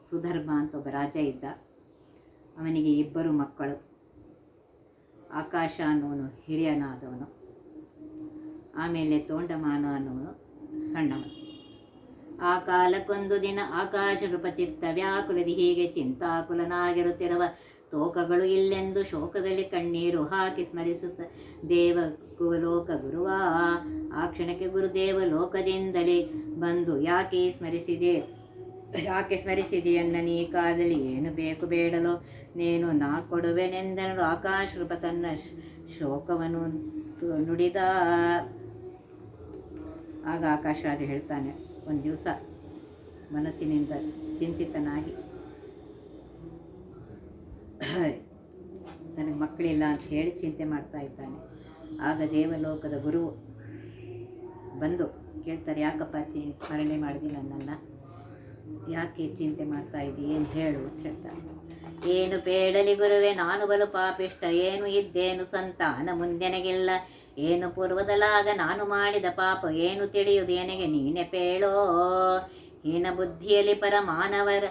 ಸುಧರ್ಮ ಅಂತ ಒಬ್ಬ ರಾಜ ಇದ್ದ. ಅವನಿಗೆ 2 ಮಕ್ಕಳು. ಆಕಾಶ ಅನ್ನುವನು ಹಿರಿಯನಾದವನು, ಆಮೇಲೆ ತೋಂಡಮಾನ ಅನ್ನುವನು ಸಣ್ಣವನು. ಆ ಕಾಲಕ್ಕೊಂದು ದಿನ ಆಕಾಶ ನೃಪಚಿತ್ತ ವ್ಯಾಕುಲದಿ ಹೀಗೆ ಚಿಂತಾಕುಲನಾಗಿರುತ್ತಿರುವ ತೋಕಗಳು ಇಲ್ಲೆಂದು ಶೋಕದಲ್ಲಿ ಕಣ್ಣೀರು ಹಾಕಿ ಸ್ಮರಿಸುತ್ತ ದೇವಲೋಕ ಗುರುವ. ಆ ಕ್ಷಣಕ್ಕೆ ಗುರುದೇವ ಲೋಕದಿಂದಲೇ ಬಂದು ಯಾಕೆ ಸ್ಮರಿಸಿದೆಯನ್ನ ನೀ ಕಾಲದಲ್ಲಿ ಏನು ಬೇಕು ಬೇಡಲೋ ನೇನು ನಾ ಕೊಡುವೆನೆಂದನು. ಆಕಾಶ ನೃಪ ತನ್ನ ಶೋಕವನ್ನು ನುಡಿದ. ಆಗ ಆಕಾಶರಾಜ ಹೇಳ್ತಾನೆ, ಒಂದು ದಿವಸ ಮನಸ್ಸಿನಿಂದ ಚಿಂತಿತನಾಗಿ ನನಗೆ ಮಕ್ಕಳಿಲ್ಲ ಅಂತ ಹೇಳಿ ಚಿಂತೆ ಮಾಡ್ತಾ ಇದ್ದಾನೆ. ಆಗ ದೇವಲೋಕದ ಗುರುವು ಬಂದು ಕೇಳ್ತಾರೆ, ಯಾಕಪ್ಪ ಸ್ಮರಣೆ ಮಾಡಿದಿ ನನ್ನನ್ನು, ಯಾಕೆ ಚಿಂತೆ ಮಾಡ್ತಾ ಇದ್ದಿ, ಏನು ಹೇಳು ಅಂತ ಹೇಳ್ತಾರೆ. ಏನು ಬೇಡಲಿ ಗುರುವೆ, ನಾನು ಬಲು ಪಾಪಿಷ್ಟ, ಏನು ಇದ್ದೇನು ಸಂತಾನ ಮುಂದೆನಗಿಲ್ಲ, ಏನು ಪೂರ್ವದಲಾಗ ನಾನು ಮಾಡಿದ ಪಾಪ ಏನು ತಿಳಿಯುವುದು ಎನಗೆ ನೀನೆ ಪೇಳೋ. ಹೀನ ಬುದ್ಧಿಯಲ್ಲಿ ಪರಮಾನವರ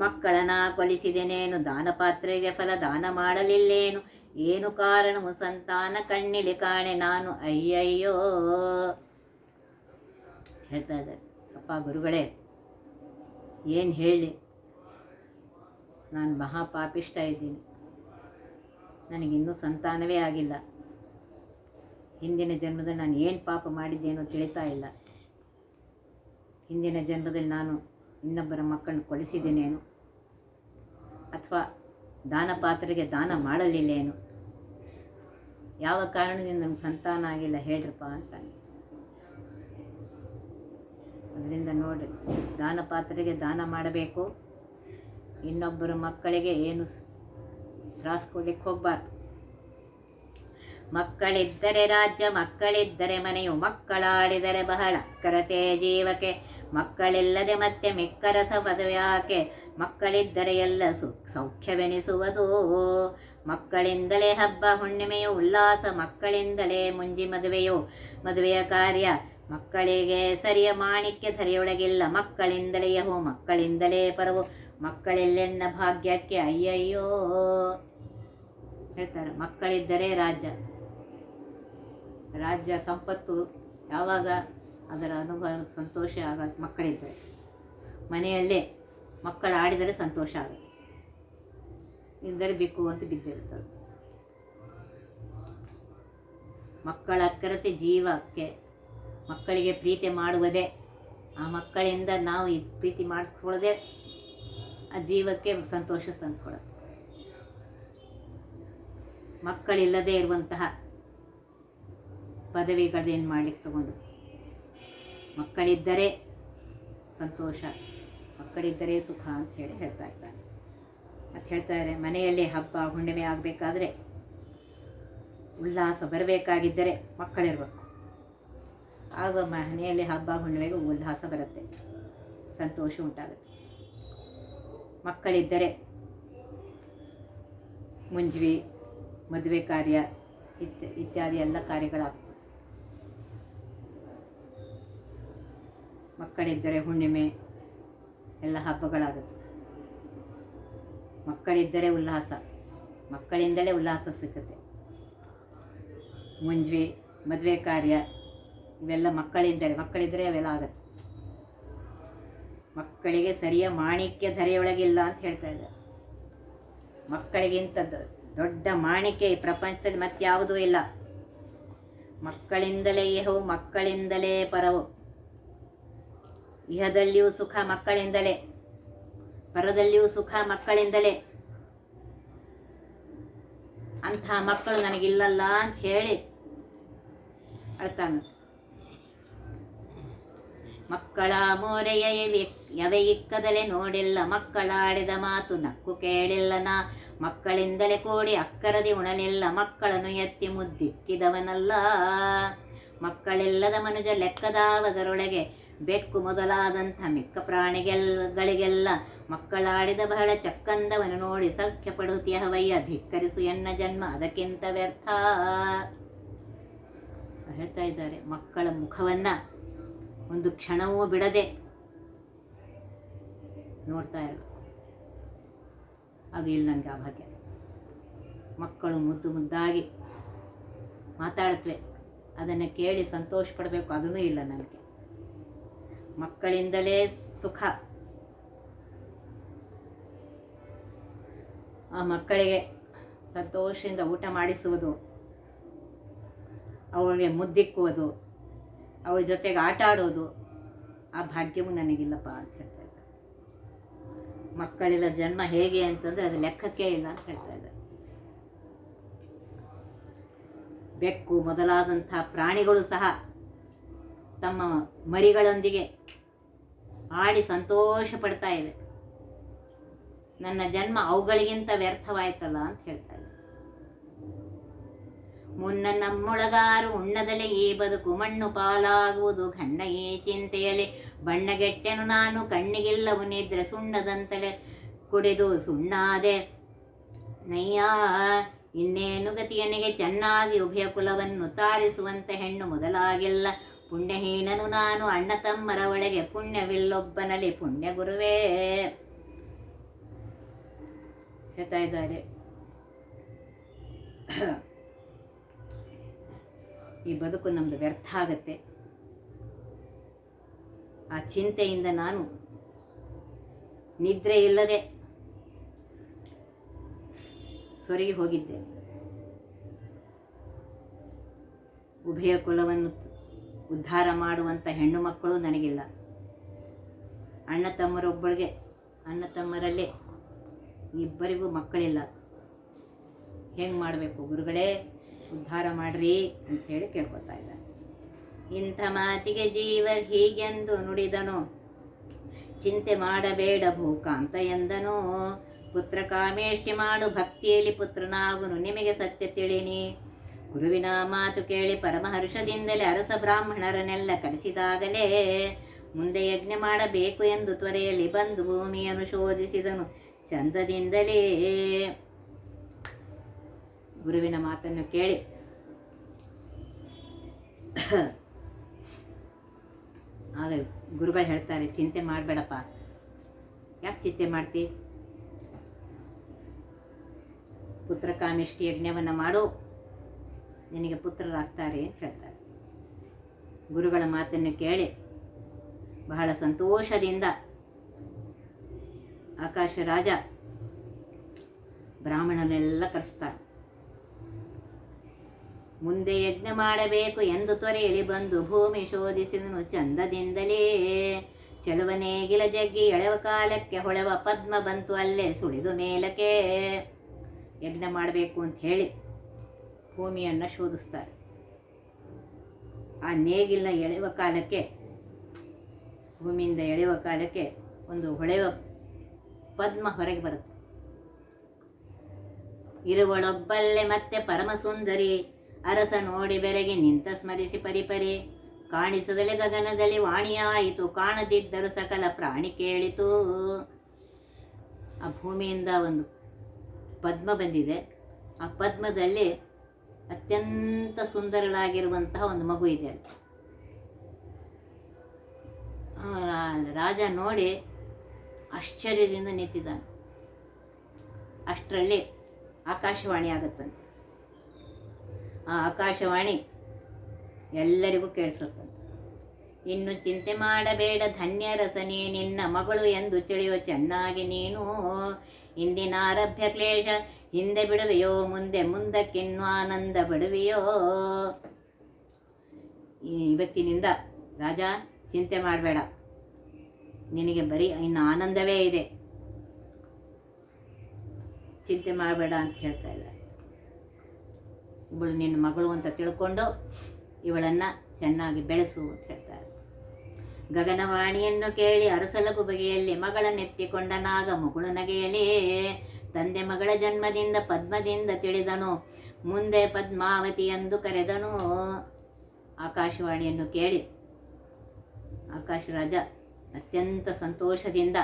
ಮಕ್ಕಳನ್ನ ಕೊಲಿಸಿದೆನೇನು, ದಾನ ಪಾತ್ರೆಗೆ ಫಲ ದಾನ ಮಾಡಲಿಲ್ಲೇನು, ಏನು ಕಾರಣವು ಸಂತಾನ ಕಣ್ಣಿಲಿ ಕಾಣೆ ನಾನು ಅಯ್ಯಯ್ಯೋ ಹೇಳ್ತಾ ಇದ್ದಾರೆ. ಅಪ್ಪ ಗುರುಗಳೇ, ಏನು ಹೇಳಿ, ನಾನು ಮಹಾಪಾಪಿಷ್ಟ ಇದ್ದೀನಿ, ನನಗಿನ್ನೂ ಸಂತಾನವೇ ಆಗಿಲ್ಲ. ಹಿಂದಿನ ಜನ್ಮದಲ್ಲಿ ನಾನು ಏನು ಪಾಪ ಮಾಡಿದ್ದೇನೋ ತಿಳಿತಾ ಇಲ್ಲ. ಹಿಂದಿನ ಜನ್ಮದಲ್ಲಿ ನಾನು ಇನ್ನೊಬ್ಬರ ಮಕ್ಕಳನ್ನು ಕೊಲಿಸಿದ್ದೇನೇನು, ಅಥವಾ ದಾನ ಪಾತ್ರೆಗೆ ದಾನ ಮಾಡಲಿಲ್ಲೇನು, ಯಾವ ಕಾರಣದಿಂದ ನಮ್ಗೆ ಸಂತಾನ ಆಗಿಲ್ಲ ಹೇಳ್ರಪ್ಪ ಅಂತಾನೆ. ಅದರಿಂದ ನೋಡಿ, ದಾನ ಪಾತ್ರೆಗೆ ದಾನ ಮಾಡಬೇಕು, ಇನ್ನೊಬ್ಬರ ಮಕ್ಕಳಿಗೆ ಏನು ತ್ರಾಸು ಕೊಡ್ಲಿಕ್ಕೆ ಹೋಗಬಾರ್ದು. ಮಕ್ಕಳಿದ್ದರೆ ರಾಜ್ಯ, ಮಕ್ಕಳಿದ್ದರೆ ಮನೆಯು, ಮಕ್ಕಳಾಡಿದರೆ ಬಹಳ ಕರತೆ ಜೀವಕ್ಕೆ, ಮಕ್ಕಳಿಲ್ಲದೆ ಮತ್ತೆ ಮಿಕ್ಕರಸ ಪದವ್ಯಾಕೆ, ಮಕ್ಕಳಿದ್ದರೆ ಎಲ್ಲ ಸೌಖ್ಯವೆನಿಸುವುದು. ಮಕ್ಕಳಿಂದಲೇ ಹಬ್ಬ ಹುಣ್ಣಿಮೆಯು ಉಲ್ಲಾಸ, ಮಕ್ಕಳಿಂದಲೇ ಮುಂಜಿ ಮದುವೆಯ ಕಾರ್ಯ, ಮಕ್ಕಳಿಗೆ ಸರಿಯ ಮಾಣಿಕ್ಯ ಧರೆಯೊಳಗಿಲ್ಲ, ಮಕ್ಕಳಿಂದಲೇ ಯಹೋ ಮಕ್ಕಳಿಂದಲೇ ಪರವು, ಮಕ್ಕಳೆಲ್ಲೆಣ್ಣ ಭಾಗ್ಯಕ್ಕೆ ಅಯ್ಯಯ್ಯೋ ಹೇಳ್ತಾರೆ. ಮಕ್ಕಳಿದ್ದರೆ ರಾಜ್ಯ ಸಂಪತ್ತು ಯಾವಾಗ ಅದರ ಅನುಭವ ಸಂತೋಷ ಆಗುತ್ತೆ, ಮಕ್ಕಳಿದ್ದರೆ. ಮನೆಯಲ್ಲೇ ಮಕ್ಕಳು ಆಡಿದರೆ ಸಂತೋಷ ಆಗುತ್ತೆ, ಇದ್ದರೆ ಬೇಕು ಅಂತ ಬಿದ್ದಿರುತ್ತದೆ. ಮಕ್ಕಳ ಅಕ್ಕರತೆ ಜೀವಕ್ಕೆ, ಮಕ್ಕಳಿಗೆ ಪ್ರೀತಿ ಮಾಡುವುದೇ, ಆ ಮಕ್ಕಳಿಂದ ನಾವು ಪ್ರೀತಿ ಮಾಡಿಸ್ಕೊಳ್ಳೋದೇ ಆ ಜೀವಕ್ಕೆ ಸಂತೋಷ ತಂದುಕೊಡುತ್ತೆ. ಮಕ್ಕಳಿಲ್ಲದೆ ಇರುವಂತಹ ಪದವಿಗಳೇನು ಮಾಡಲಿಕ್ಕೆ ತಗೊಂಡು, ಮಕ್ಕಳಿದ್ದರೆ ಸಂತೋಷ, ಮಕ್ಕಳಿದ್ದರೆ ಸುಖ ಅಂತ ಹೇಳಿ ಹೇಳ್ತಾ ಇದ್ದಾರೆ. ಅಂತ ಹೇಳ್ತಾರೆ. ಮನೆಯಲ್ಲಿ ಹಬ್ಬ ಹುಣ್ಣಿಮೆ ಆಗಬೇಕಾದ್ರೆ, ಉಲ್ಲಾಸ ಬರಬೇಕಾಗಿದ್ದರೆ ಮಕ್ಕಳಿರ್ಬೇಕು. ಆಗ ಮನೆಯಲ್ಲಿ ಹಬ್ಬ ಹುಣ್ಣಿಮೆಗೆ ಉಲ್ಲಾಸ ಬರುತ್ತೆ, ಸಂತೋಷ ಉಂಟಾಗುತ್ತೆ. ಮಕ್ಕಳಿದ್ದರೆ ಮುಂಜಿ, ಮದುವೆ ಕಾರ್ಯ ಇತ್ಯಾದಿ ಎಲ್ಲ ಕಾರ್ಯಗಳಾಗ್ತವೆ. ಮಕ್ಕಳಿದ್ದರೆ ಹುಣ್ಣಿಮೆ ಎಲ್ಲ ಹಬ್ಬಗಳಾಗುತ್ತೆ. ಮಕ್ಕಳಿದ್ದರೆ ಉಲ್ಲಾಸ, ಮಕ್ಕಳಿಂದಲೇ ಉಲ್ಲಾಸ ಸಿಗುತ್ತೆ. ಮುಂಜಿ, ಮದುವೆ ಕಾರ್ಯ ಇವೆಲ್ಲ ಮಕ್ಕಳಿದ್ದರೆ ಅವೆಲ್ಲ ಆಗುತ್ತೆ. ಮಕ್ಕಳಿಗೆ ಸರಿಯ ಮಾಣಿಕ್ಯ ಧರೆಯೊಳಗಿಲ್ಲ ಅಂತ ಹೇಳ್ತಾ ಇದ್ದಾರೆ. ಮಕ್ಕಳಿಗಿಂತ ದೊಡ್ಡ ಮಾಣಿಕ್ಯ ಈ ಪ್ರಪಂಚದಲ್ಲಿ ಮತ್ಯಾವುದೂ ಇಲ್ಲ. ಮಕ್ಕಳಿಂದಲೇ ಇಹವು, ಮಕ್ಕಳಿಂದಲೇ ಪರವು. ಇಹದಲ್ಲಿಯೂ ಸುಖ ಮಕ್ಕಳಿಂದಲೇ, ಪರದಲ್ಲಿಯೂ ಸುಖ ಮಕ್ಕಳಿಂದಲೇ. ಅಂಥ ಮಕ್ಕಳು ನನಗಿಲ್ಲಲ್ಲ ಅಂತ ಹೇಳಿ ಅಳ್ತಾನ. ಮಕ್ಕಳ ಮೋರೆಯ ಯವೆ ಇಕ್ಕದಲೆ ನೋಡಿಲ್ಲ, ಮಕ್ಕಳಾಡಿದ ಮಾತು ನಕ್ಕು ಕೇಳಿಲ್ಲನ. ಮಕ್ಕಳಿಂದಲೇ ಕೂಡಿ ಅಕ್ಕರದಿ ಉಣಲಿಲ್ಲ, ಮಕ್ಕಳನ್ನು ಎತ್ತಿ ಮುದ್ದಿಕ್ಕಿದವನಲ್ಲ. ಮಕ್ಕಳಿಲ್ಲದ ಮನುಜ ಲೆಕ್ಕದಾವದರೊಳಗೆ, ಬೆಕ್ಕು ಮೊದಲಾದಂಥ ಮಿಕ್ಕ ಪ್ರಾಣಿಗಳಿಗೆಲ್ಲ ಮಕ್ಕಳಾಡಿದ ಬಹಳ ಚಕ್ಕಂದವನು ನೋಡಿ ಸಖ್ಯ ಪಡುತ್ಯಹವಯ್ಯ. ಧಿಕ್ಕರಿಸು ಎನ್ನ ಜನ್ಮ ಅದಕ್ಕಿಂತ ವ್ಯರ್ಥ ಹೇಳ್ತಾ ಇದ್ದಾರೆ. ಮಕ್ಕಳ ಮುಖವನ್ನ ಒಂದು ಕ್ಷಣವೂ ಬಿಡದೆ ನೋಡ್ತಾ ಇರಬೇಕು. ಅದು ಇಲ್ಲ ನನಗೆ ಆ ಭಾಗ್ಯ. ಮಕ್ಕಳು ಮುದ್ದು ಮುದ್ದಾಗಿ ಮಾತಾಡ್ತವೆ, ಅದನ್ನು ಕೇಳಿ ಸಂತೋಷ ಪಡಬೇಕು, ಅದೂ ಇಲ್ಲ ನನಗೆ. ಮಕ್ಕಳಿಂದಲೇ ಸುಖ. ಆ ಮಕ್ಕಳಿಗೆ ಸಂತೋಷದಿಂದ ಊಟ ಮಾಡಿಸುವುದು, ಅವಳಿಗೆ ಮುದ್ದಿಕ್ಕುವುದು, ಅವಳ ಜೊತೆಗೆ ಆಟ ಆಡೋದು, ಆ ಭಾಗ್ಯವೂ ನನಗಿಲ್ಲಪ್ಪ ಅಂತ ಹೇಳ್ತಾ ಇದ್ದಾರೆ. ಮಕ್ಕಳಿಲ್ಲ ಜನ್ಮ ಹೇಗೆ ಅಂತಂದರೆ ಅದು ಲೆಕ್ಕಕ್ಕೆ ಇಲ್ಲ ಅಂತ ಹೇಳ್ತಾ ಇದ್ದಾರೆ. ಬೆಕ್ಕು ಮೊದಲಾದಂಥ ಪ್ರಾಣಿಗಳು ಸಹ ತಮ್ಮ ಮರಿಗಳೊಂದಿಗೆ ಆಡಿ ಸಂತೋಷ ಪಡ್ತಾ ಇವೆ. ನನ್ನ ಜನ್ಮ ಅವುಗಳಿಗಿಂತ ವ್ಯರ್ಥವಾಯ್ತಲ್ಲ ಅಂತ ಹೇಳ್ತಾ ಇದ್ದಾರೆ. ಮುನ್ನ ನಮ್ಮೊಳಗಾರು ಉಣ್ಣದಲೆ ಈ ಬದುಕು ಮಣ್ಣು ಪಾಲಾಗುವುದು ಘನ್ನ ಈ ಚಿಂತೆಯಲ್ಲಿ. ಬಣ್ಣಗೆಟ್ಟೆನು ನಾನು ಕಣ್ಣಿಗಿಲ್ಲವು ನಿದ್ರೆ, ಸುಣ್ಣದಂತಲೆ ಕುಡಿದು ಸುಣ್ಣಾದೆ ನಯ್ಯ. ಇನ್ನೇನು ಗತಿಯನಿಗೆ ಚೆನ್ನಾಗಿ ಉಭಯ ಕುಲವನ್ನು ತಾರಿಸುವಂತ ಹೆಣ್ಣು ಮೊದಲಾಗಿಲ್ಲ. ಪುಣ್ಯಹೀನನು ನಾನು ಅಣ್ಣ ತಮ್ಮರ ಒಳಗೆ, ಪುಣ್ಯವಿಲ್ಲೊಬ್ಬನಲ್ಲಿ ಪುಣ್ಯ ಗುರುವೇ ಹೇಳ್ತಾ ಇದ್ದಾರೆ. ಈ ಬದುಕು ನಮ್ಮದು ವ್ಯರ್ಥ ಆಗತ್ತೆ. ಆ ಚಿಂತೆಯಿಂದ ನಾನು ನಿದ್ರೆ ಇಲ್ಲದೆ ಸೊರಗಿ ಹೋಗಿದ್ದೆ. ಉಭಯ ಕುಲವನ್ನು ಉದ್ಧಾರ ಮಾಡುವಂಥ ಹೆಣ್ಣು ಮಕ್ಕಳು ನನಗಿಲ್ಲ. ಅಣ್ಣ ತಮ್ಮರಲ್ಲೇ ಇಬ್ಬರಿಗೂ ಮಕ್ಕಳಿಲ್ಲ. ಹೆಂಗೆ ಮಾಡಬೇಕು ಗುರುಗಳೇ, ಉದ್ಧಾರ ಮಾಡ್ರಿ ಅಂತ ಹೇಳಿ ಕೇಳ್ಕೊತಾ ಇದ್ದಾರೆ. ಇಂಥ ಮಾತಿಗೆ ಜೀವ ಹೀಗೆಂದು ನುಡಿದನು, ಚಿಂತೆ ಮಾಡಬೇಡ ಭೂಕಾಂತ ಎಂದನು. ಪುತ್ರ ಕಾಮೇಷ್ಟಿ ಮಾಡು ಭಕ್ತಿಯಲ್ಲಿ ಪುತ್ರನಾಗುನು, ನಿಮಗೆ ಸತ್ಯ ತಿಳಿನಿ. ಗುರುವಿನ ಮಾತು ಕೇಳಿ ಪರಮಹರ್ಷದಿಂದಲೇ ಅರಸ ಬ್ರಾಹ್ಮಣರನ್ನೆಲ್ಲ ಕರೆಸಿದಾಗಲೇ, ಮುಂದೆ ಯಜ್ಞ ಮಾಡಬೇಕು ಎಂದು ತ್ವರೆಯಲ್ಲಿ ಬಂದು ಭೂಮಿಯನ್ನು ಶೋಧಿಸಿದನು ಚಂದದಿಂದಲೇ. ಗುರುವಿನ ಮಾತನ್ನು ಕೇಳಿ ಆಗ ಗುರುಗಳು ಹೇಳ್ತಾರೆ, ಚಿಂತೆ ಮಾಡಬೇಡಪ್ಪ. ಯಾಕೆ ಚಿಂತೆ ಮಾಡ್ತಿ? ಪುತ್ರ ಕಾಮಿಷ್ಟಿ ಯಜ್ಞವನ್ನು ಮಾಡು, ನಿನಗೆ ಪುತ್ರರಾಗ್ತಾರೆ ಅಂತ ಹೇಳ್ತಾರೆ. ಗುರುಗಳ ಮಾತನ್ನು ಕೇಳಿ ಬಹಳ ಸಂತೋಷದಿಂದ ಆಕಾಶ ರಾಜ ಬ್ರಾಹ್ಮಣನೆಲ್ಲ ಕರೆಸ್ತಾರೆ. ಮುಂದೆ ಯಜ್ಞ ಮಾಡಬೇಕು ಎಂದು ತ್ವರೆಯಲ್ಲಿ ಬಂದು ಭೂಮಿ ಶೋಧಿಸಿದನು ಚಂದದಿಂದಲೇ. ಚೆಲುವನೇಗಿಲ ಜಗ್ಗಿ ಎಳೆವ ಕಾಲಕ್ಕೆ ಹೊಳೆವ ಪದ್ಮ ಬಂತು ಅಲ್ಲೇ ಸುಳಿದು ಮೇಲಕ್ಕೆ. ಯಜ್ಞ ಮಾಡಬೇಕು ಅಂತ ಹೇಳಿ ಭೂಮಿಯನ್ನು ಶೋಧಿಸ್ತಾರೆ. ಆ ನೇಗಿಲ ಎಳೆಯುವ ಕಾಲಕ್ಕೆ, ಭೂಮಿಯಿಂದ ಎಳೆಯುವ ಕಾಲಕ್ಕೆ ಒಂದು ಹೊಳೆಯುವ ಪದ್ಮ ಹೊರಗೆ ಬರುತ್ತೆ. ಇರುವಳೊಬ್ಬಲ್ಲೆ ಮತ್ತೆ ಪರಮ ಸುಂದರಿ, ಅರಸ ನೋಡಿ ಬೆರಗಿ ನಿಂತ ಸ್ಮರಿಸಿ ಪರಿಪರಿ, ಕಾಣಿಸದಲೆ ಗಗನದಲ್ಲಿ ವಾಣಿಯಾಯಿತು, ಕಾಣದಿದ್ದರು ಸಕಲ ಪ್ರಾಣಿ ಕೇಳಿತು. ಆ ಭೂಮಿಯಿಂದ ಒಂದು ಪದ್ಮ ಬಂದಿದೆ, ಆ ಪದ್ಮದಲ್ಲಿ ಅತ್ಯಂತ ಸುಂದರಳಾಗಿರುವಂತಹ ಒಂದು ಮಗು ಇದೆ. ರಾಜ ನೋಡಿ ಆಶ್ಚರ್ಯದಿಂದ ನಿಂತಿದ್ದಾನೆ. ಅಷ್ಟರಲ್ಲಿ ಆಕಾಶವಾಣಿ ಆಗುತ್ತಂತೆ. ಆ ಆಕಾಶವಾಣಿ ಎಲ್ಲರಿಗೂ ಕೇಳಿಸುತ್ತಂತೆ. ಇನ್ನು ಚಿಂತೆ ಮಾಡಬೇಡ ಧನ್ಯರಸನೇ, ನಿನ್ನ ಮಗಳು ಎಂದು ತಿಳಿಯೋ ಚೆನ್ನಾಗಿ ನೀನು. ಇಂದಿನ ಆರಭ್ಯ ಕ್ಲೇಶ ಹಿಂದೆ ಬಿಡುವೆಯೋ, ಮುಂದೆ ಮುಂದಕ್ಕಿನ್ನು ಆನಂದ ಬಿಡುವೆಯೋ. ಇವತ್ತಿನಿಂದ ರಾಜ ಚಿಂತೆ ಮಾಡಬೇಡ, ನಿನಗೆ ಬರೀ ಇನ್ನು ಆನಂದವೇ ಇದೆ, ಚಿಂತೆ ಮಾಡಬೇಡ ಅಂತ ಹೇಳ್ತಾ ಇದ್ದಾರೆ. ಇವಳು ನಿನ್ನ ಮಗಳು ಅಂತ ತಿಳ್ಕೊಂಡು ಇವಳನ್ನು ಚೆನ್ನಾಗಿ ಬೆಳೆಸು ಅಂತ ಹೇಳ್ತಾರೆ. ಗಗನವಾಣಿಯನ್ನು ಕೇಳಿ ಅರಸಲಗು ಬಗೆಯಲ್ಲಿ ಮಗಳನ್ನೆತ್ತಿಕೊಂಡ ನಾಗ ಮುಗುಳು ನಗೆಯಲೇ, ತಂದೆ ಮಗಳ ಜನ್ಮದಿಂದ ಪದ್ಮದಿಂದ ತಿಳಿದನು, ಮುಂದೆ ಪದ್ಮಾವತಿ ಎಂದು ಕರೆದನು. ಆಕಾಶವಾಣಿಯನ್ನು ಕೇಳಿ ಆಕಾಶ ರಾಜ ಅತ್ಯಂತ ಸಂತೋಷದಿಂದ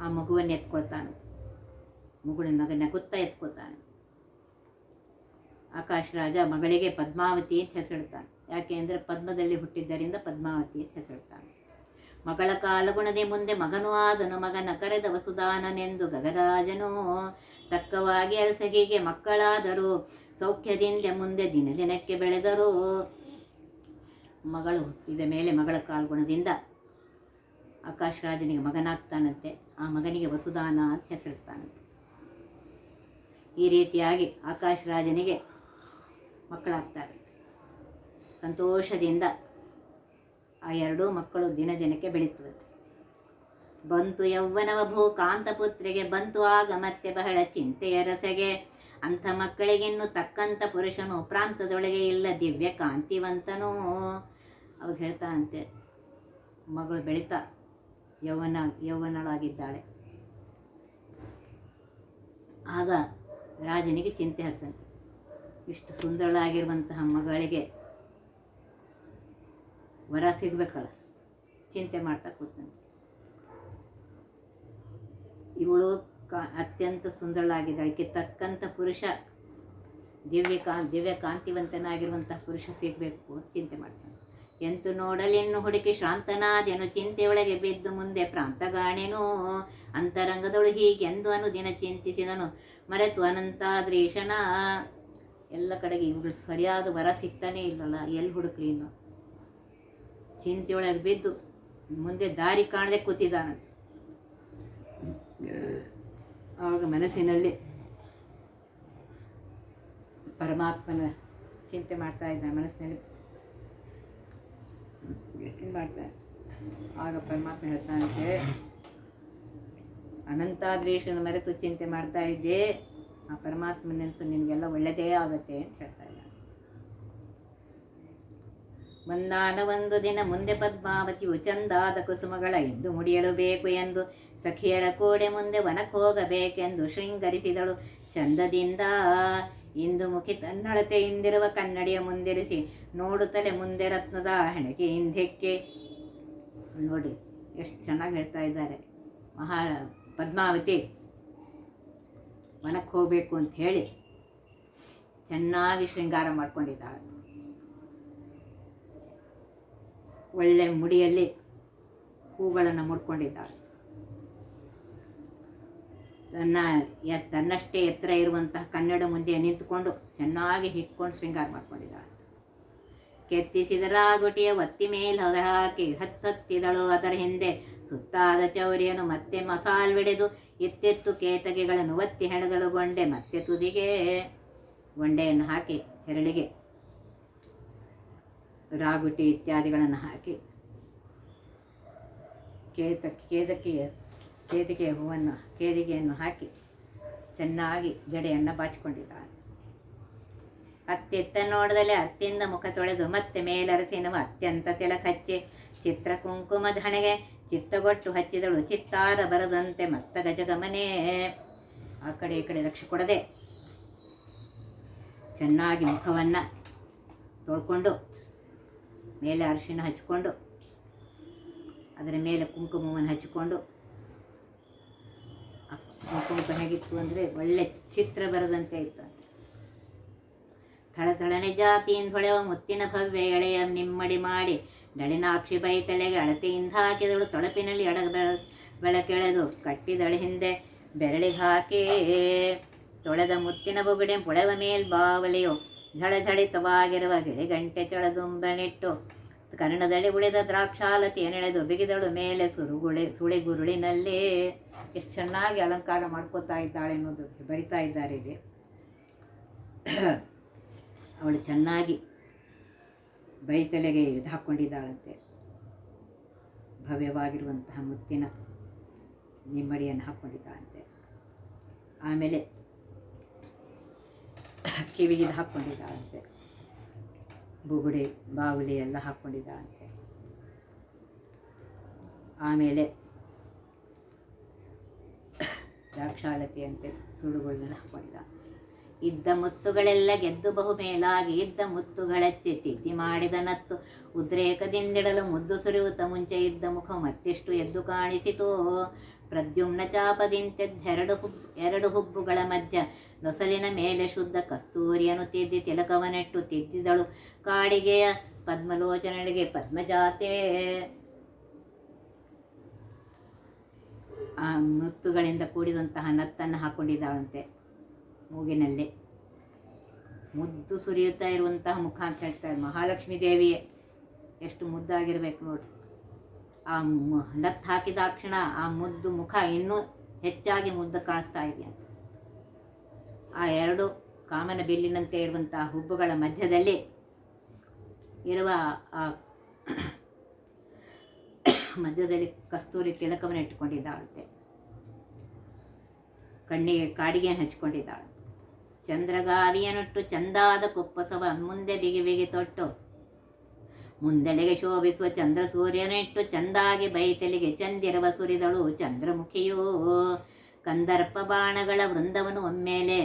ಆ ಮಗುವನ್ನು ಎತ್ಕೊಳ್ತಾನೆ. ಮಗುಳಿನ ಮಗನ ನಗುತ್ತಾ ಎತ್ಕೊಳ್ತಾನೆ. ಆಕಾಶ ರಾಜ ಮಗಳಿಗೆ ಪದ್ಮಾವತಿ ಅಂತ ಹೆಸರಿಡ್ತಾನೆ. ಯಾಕೆ ಅಂದರೆ ಪದ್ಮದಲ್ಲಿ ಹುಟ್ಟಿದ್ದರಿಂದ ಪದ್ಮಾವತಿ ಅಂತ ಹೆಸರಿಡ್ತಾನೆ. ಮಗಳ ಕಾಲಗುಣದೆ ಮುಂದೆ ಮಗನೂ ಆದನು, ಮಗನ ಕರೆದ ವಸುದಾನನೆಂದು ಗಗರಾಜನು. ತಕ್ಕವಾಗಿ ಅರಸಗಿಗೆ ಮಕ್ಕಳಾದರು, ಸೌಖ್ಯದಿಂದ ಮುಂದೆ ದಿನ ದಿನಕ್ಕೆ ಬೆಳೆದರು. ಮಗಳು ಹುಟ್ಟಿದ ಮೇಲೆ ಮಗಳ ಕಾಲ್ಗುಣದಿಂದ ಆಕಾಶ ರಾಜನಿಗೆ ಮಗನಾಗ್ತಾನಂತೆ. ಆ ಮಗನಿಗೆ ವಸುದಾನ ಅಂತ ಹೆಸರಿಡ್ತಾನಂತೆ. ಈ ರೀತಿಯಾಗಿ ಆಕಾಶ ರಾಜನಿಗೆ ಮಕ್ಕಳಾಗ್ತಾರೆ. ಸಂತೋಷದಿಂದ ಆ ಎರಡೂ ಮಕ್ಕಳು ದಿನ ದಿನಕ್ಕೆ ಬೆಳೀತವೆ. ಬಂತು ಯೌವನವ ಭೂ ಕಾಂತಪುತ್ರಿಗೆ, ಬಂತು ಆಗ ಮತ್ತೆ ಬಹಳ ಚಿಂತೆಯ ರಸಗೆ. ಅಂಥ ಮಕ್ಕಳಿಗಿನ್ನು ತಕ್ಕಂಥ ಪುರುಷನು ಪ್ರಾಂತದೊಳಗೆ ಇಲ್ಲ, ದಿವ್ಯ ಕಾಂತಿವಂತನು. ಅವಾಗ ಹೇಳ್ತಾನಂತೆ, ಮಗಳು ಬೆಳೀತಾ ಯೌವನಳಾಗಿದ್ದಾಳೆ. ಆಗ ರಾಜನಿಗೆ ಚಿಂತೆ ಆಗ್ತಂತೆ, ಇಷ್ಟು ಸುಂದರಳಾಗಿರುವಂತಹ ಮಗಳಿಗೆ ವರ ಸಿಗಬೇಕಲ್ಲ, ಚಿಂತೆ ಮಾಡ್ತಾ ಕೂತಂತೆ. ಇವಳು ಅತ್ಯಂತ ಸುಂದರಳಾಗಿದ್ದಾಳೆ, ತಕ್ಕಂಥ ಪುರುಷ ದಿವ್ಯ ಕಾಂತಿವಂತನಾಗಿರುವಂತಹ ಪುರುಷ ಸಿಗಬೇಕು ಅಂತ ಚಿಂತೆ ಮಾಡ್ತಾನೆ. ಎಂತು ನೋಡಲಿನ್ನು ಹುಡುಕಿ ಶ್ರಾಂತನಾದೆನು, ಚಿಂತೆಯೊಳಗೆ ಬಿದ್ದು ಮುಂದೆ ಪ್ರಾಂತಗಾಣೆನು. ಅಂತರಂಗದೊಳು ಹೀಗೆಂದು ಅನುದಿನ ಚಿಂತಿಸಿದನು, ಮರೆತು ಅನಂತಾದ್ರೀಶನ. ಎಲ್ಲ ಕಡೆಗೆ ಇವ್ರು ಸರಿಯಾದ ವರ ಸಿಗ್ತಾನೇ ಇಲ್ಲಲ್ಲ, ಎಲ್ಲಿ ಹುಡುಕ್ಲಿ ಇನ್ನು. ಚಿಂತೆಯೊಳಗೆ ಬಿದ್ದು ಮುಂದೆ ದಾರಿ ಕಾಣದೆ ಕೂತಿದ್ದಾನಂತೆ. ಆವಾಗ ಮನಸ್ಸಿನಲ್ಲಿ ಪರಮಾತ್ಮನ ಚಿಂತೆ ಮಾಡ್ತಾ ಇದ್ದಾನೆ. ಮನಸ್ಸಿನಲ್ಲಿ ಮಾಡ್ತಾನೆ. ಆಗ ಪರಮಾತ್ಮ ಹೇಳ್ತಾನಂತೆ, ಅನಂತಾದ್ರೀಶನ ಮರೆತು ಚಿಂತೆ ಮಾಡ್ತಾ ಇದ್ದೆ, ಆ ಪರಮಾತ್ಮ ನೆನೆಸು, ನಿನಗೆಲ್ಲ ಒಳ್ಳೆಯದೇ ಆಗುತ್ತೆ ಅಂತ ಹೇಳ್ತಾ ಇದ್ದಾನೆ. ಒಂದಾನ ಒಂದು ದಿನ ಮುಂದೆ ಪದ್ಮಾವತಿಯು ಚಂದಾದ ಕುಸುಮಗಳ ಎಂದು ಮುಡಿಯಲು ಬೇಕು ಎಂದು ಸಖಿಯರ ಕೋಡೆ ಮುಂದೆ ವನಕ್ಕೆ ಹೋಗಬೇಕೆಂದು ಶೃಂಗರಿಸಿದಳು ಚಂದದಿಂದ. ಇಂದು ಮುಖಿ ತನ್ನಳತೆಯಿಂದಿರುವ ಕನ್ನಡಿಯ ಮುಂದಿರಿಸಿ ನೋಡುತ್ತಲೇ ಮುಂದೆ ರತ್ನದ ಹೆಣೆಗೆ ಹಿಂದೆಕ್ಕೆ. ನೋಡಿ ಎಷ್ಟು ಚೆನ್ನಾಗಿ ಹೇಳ್ತಾ ಇದ್ದಾರೆ. ಪದ್ಮಾವತಿ ವನಕ್ಕೆ ಹೋಗಬೇಕು ಅಂತ ಹೇಳಿ ಚೆನ್ನಾಗಿ ಶೃಂಗಾರ ಮಾಡ್ಕೊಂಡಿದ್ದಾಳೆ. ಒಳ್ಳೆ ಮುಡಿಯಲ್ಲಿ ಹೂಗಳನ್ನು ಮುಡ್ಕೊಂಡಿದ್ದಾಳೆ. ತನ್ನಷ್ಟೇ ಎತ್ತರ ಇರುವಂತಹ ಕನ್ನಡ ಮುಂದೆ ನಿಂತುಕೊಂಡು ಚೆನ್ನಾಗಿ ಹಿಕ್ಕೊಂಡು ಶೃಂಗಾರ ಮಾಡ್ಕೊಂಡಿದ್ದಾಳೆ. ಕೆತ್ತಿಸಿದ ರಾಗುಟಿಯ ಒತ್ತಿ ಮೇಲೆ ಹಾಕಿ ಹತ್ತತ್ತಿದಳು. ಅದರ ಹಿಂದೆ ಸುತ್ತಾದ ಚೌರಿಯನ್ನು ಮತ್ತೆ ಮಸಾಲ್ವಿಡೆದು ಎತ್ತೆತ್ತು ಕೇತಕಿಗಳನ್ನು ಒತ್ತಿ ಹೆಣದಳು. ಗೊಂಡೆ ಮತ್ತೆ ತುದಿಗೆ ಗೊಂಡೆಯನ್ನು ಹಾಕಿ ಹೆರಳಿಗೆ ರಾಗುಟಿ ಇತ್ಯಾದಿಗಳನ್ನು ಹಾಕಿ ಕೇದಿಗೆಯನ್ನು ಹಾಕಿ ಚೆನ್ನಾಗಿ ಜಡೆಯನ್ನು ಬಾಚಿಕೊಂಡಿದ್ದಾಳೆ. ಅತ್ತೆತ್ತ ನೋಡದಲ್ಲೇ ಅತ್ತಿಂದ ಮುಖ ತೊಳೆದು ಮತ್ತೆ ಮೇಲರಸಿನವ ಅತ್ಯಂತ ತಿಲಕ ಹಚ್ಚಿ ಚಿತ್ರ ಕುಂಕುಮದ ಹಣೆಗೆ ಚಿತ್ತಗೊಟ್ಟು ಹಚ್ಚಿದಳು. ಚಿತ್ತಾರ ಬರದಂತೆ ಮತ್ತ ಗಜಗಮನೆ. ಆ ಕಡೆ ಈ ಕಡೆ ಲಕ್ಷ್ಯ ಕೊಡದೆ ಚೆನ್ನಾಗಿ ಮುಖವನ್ನು ತೊಳ್ಕೊಂಡು ಮೇಲೆ ಅರಿಶಿಣ ಹಚ್ಕೊಂಡು ಅದರ ಮೇಲೆ ಕುಂಕುಮವನ್ನು ಹಚ್ಚಿಕೊಂಡು, ಕುಂಕುಮ ಹೇಗಿತ್ತು ಅಂದರೆ ಒಳ್ಳೆ ಚಿತ್ರ ಬರದಂತೆ ಇತ್ತು. ಥಳಥಳನೆ ಜಾತಿಯಿಂದ ಹೊಳೆವ ಮುತ್ತಿನ ಭವ್ಯ ಎಳೆಯ ನಿಮ್ಮಡಿ ಮಾಡಿ ನಳಿನಾಕ್ಷಿ ಬೈತಲೆಗೆ ಅಳತೆಯಿಂದ ಹಾಕಿದಳು. ತೊಳಪಿನಲ್ಲಿ ಬೆಳಕೆಳೆದು ಕಟ್ಟಿದಳು ಹಿಂದೆ ಬೆರಳಿಗೆ ಹಾಕಿ ತೊಳೆದ ಮುತ್ತಿನ ಬೊಗಡೆ ಪೊಳೆವ ಮೇಲ್ ಬಾವಲೆಯು ಝಳಝಳಿತವಾಗಿರುವ ಗಿಳಿಗಂಟೆ ಚಳದುಂಬನಿಟ್ಟು ಕರ್ಣದಲ್ಲಿ ಉಳಿದ ದ್ರಾಕ್ಷಾಲತೆಯನ್ನೆಳೆದು ಬಿಗಿದಳು ಮೇಲೆ ಸುಳಿಗುರುಳಿನಲ್ಲೇ. ಎಷ್ಟು ಚೆನ್ನಾಗಿ ಅಲಂಕಾರ ಮಾಡ್ಕೋತಾ ಇದ್ದಾಳೆ ಅನ್ನೋದು ಬರಿತಾ ಇದ್ದಾರೆ ಇದೆ. ಅವಳು ಚೆನ್ನಾಗಿ ಬೈತಲೆಗೆ ಇದು ಹಾಕ್ಕೊಂಡಿದ್ದಾಳಂತೆ. ಭವ್ಯವಾಗಿರುವಂತಹ ಮುತ್ತಿನ ನಿಮ್ಮಡಿಯನ್ನು ಹಾಕ್ಕೊಂಡಿದ್ದಾಳಂತೆ. ಆಮೇಲೆ ಕಿವಿಗೆ ಹಾಕ್ಕೊಂಡಿದ್ದಾಳಂತೆ. ಬುಗುಡೆ ಬಾವುಲಿ ಎಲ್ಲ ಹಾಕ್ಕೊಂಡಿದ್ದಾಳಂತೆ. ಆಮೇಲೆ ದ್ರಾಕ್ಷಾಲತೆಯಂತೆ ಸುಳುಗಳನ್ನೆಲ್ಲ ಹಾಕ್ಕೊಂಡಿದ್ದಾಳೆ. ಇದ್ದ ಮುತ್ತುಗಳೆಲ್ಲ ಗೆದ್ದು ಬಹು ಮೇಲಾಗಿ ಇದ್ದ ಮುತ್ತುಗಳಚ್ಚಿ ತಿದ್ದಿ ಮಾಡಿದ ನತ್ತು ಉದ್ರೇಕದಿಂದಿಡಲು ಮುದ್ದು ಸುರಿಯುತ್ತ ಮುಂಚೆ ಇದ್ದ ಮುಖ ಮತ್ತೆಷ್ಟು ಎದ್ದು ಕಾಣಿಸಿತು. ಪ್ರದ್ಯುಮ್ನ ಚಾಪದಿಂತೆದ್ದೆರಡು ಹುಬ್ಬುಗಳ ಮಧ್ಯ ನೊಸಲಿನ ಮೇಲೆ ಶುದ್ಧ ಕಸ್ತೂರಿಯನ್ನು ತಿದ್ದಿ ತಿಲಕವನೆಟ್ಟು ತಿದ್ದಿದಳು ಕಾಡಿಗೆಯ ಪದ್ಮಲೋಚನೆಗೆ ಪದ್ಮಜಾತೆ. ಆ ಮುತ್ತುಗಳಿಂದ ಕೂಡಿದಂತಹ ನತ್ತನ್ನು ಹಾಕ್ಕೊಂಡಿದ್ದಾಳಂತೆ. ಮೂಗಿನಲ್ಲೇ ಮುದ್ದು ಸುರಿಯುತ್ತಾ ಇರುವಂತಹ ಮುಖ ಅಂತ ಹೇಳ್ತಾರೆ. ಮಹಾಲಕ್ಷ್ಮೀ ದೇವಿಯೇ ಎಷ್ಟು ಮುದ್ದಾಗಿರ್ಬೇಕು ನೋಡ್ರಿ. ಆ ನತ್ತು ಹಾಕಿದಾಕ್ಷಣ ಆ ಮುದ್ದು ಮುಖ ಇನ್ನೂ ಹೆಚ್ಚಾಗಿ ಮುದ್ದು ಕಾಣಿಸ್ತಾ ಇದೆಯಂತೆ. ಆ ಎರಡು ಕಾಮನ ಬಿಲ್ಲಿನಂತೆ ಇರುವಂತಹ ಹುಬ್ಬುಗಳ ಮಧ್ಯದಲ್ಲಿ ಇರುವ ಆ ಮಧ್ಯದಲ್ಲಿ ಕಸ್ತೂರಿ ತಿಲಕವನ್ನು ಇಟ್ಟುಕೊಂಡಿದ್ದಾಳಂತೆ. ಕಣ್ಣಿಗೆ ಕಾಡಿಗೆಯನ್ನು ಹಚ್ಕೊಂಡಿದ್ದಾಳೆ. ಚಂದ್ರಗಾವಿಯನ್ನುಟ್ಟು ಚಂದಾದ ಕುಪ್ಪಸವ ಮುಂದೆ ಬಿಗಿ ಬಿಗಿ ತೊಟ್ಟು ಮುಂದೆಲೆಗೆ ಶೋಭಿಸುವ ಚಂದ್ರ ಸೂರ್ಯನಿಟ್ಟು ಚಂದಾಗಿ ಬೈತಲಿಗೆ ಚಂದಿರವ ಸುರಿದಳು ಚಂದ್ರಮುಖಿಯೂ. ಕಂದರ್ಪ ಬಾಣಗಳ ವೃಂದವನ್ನು ಒಮ್ಮೆಲೆ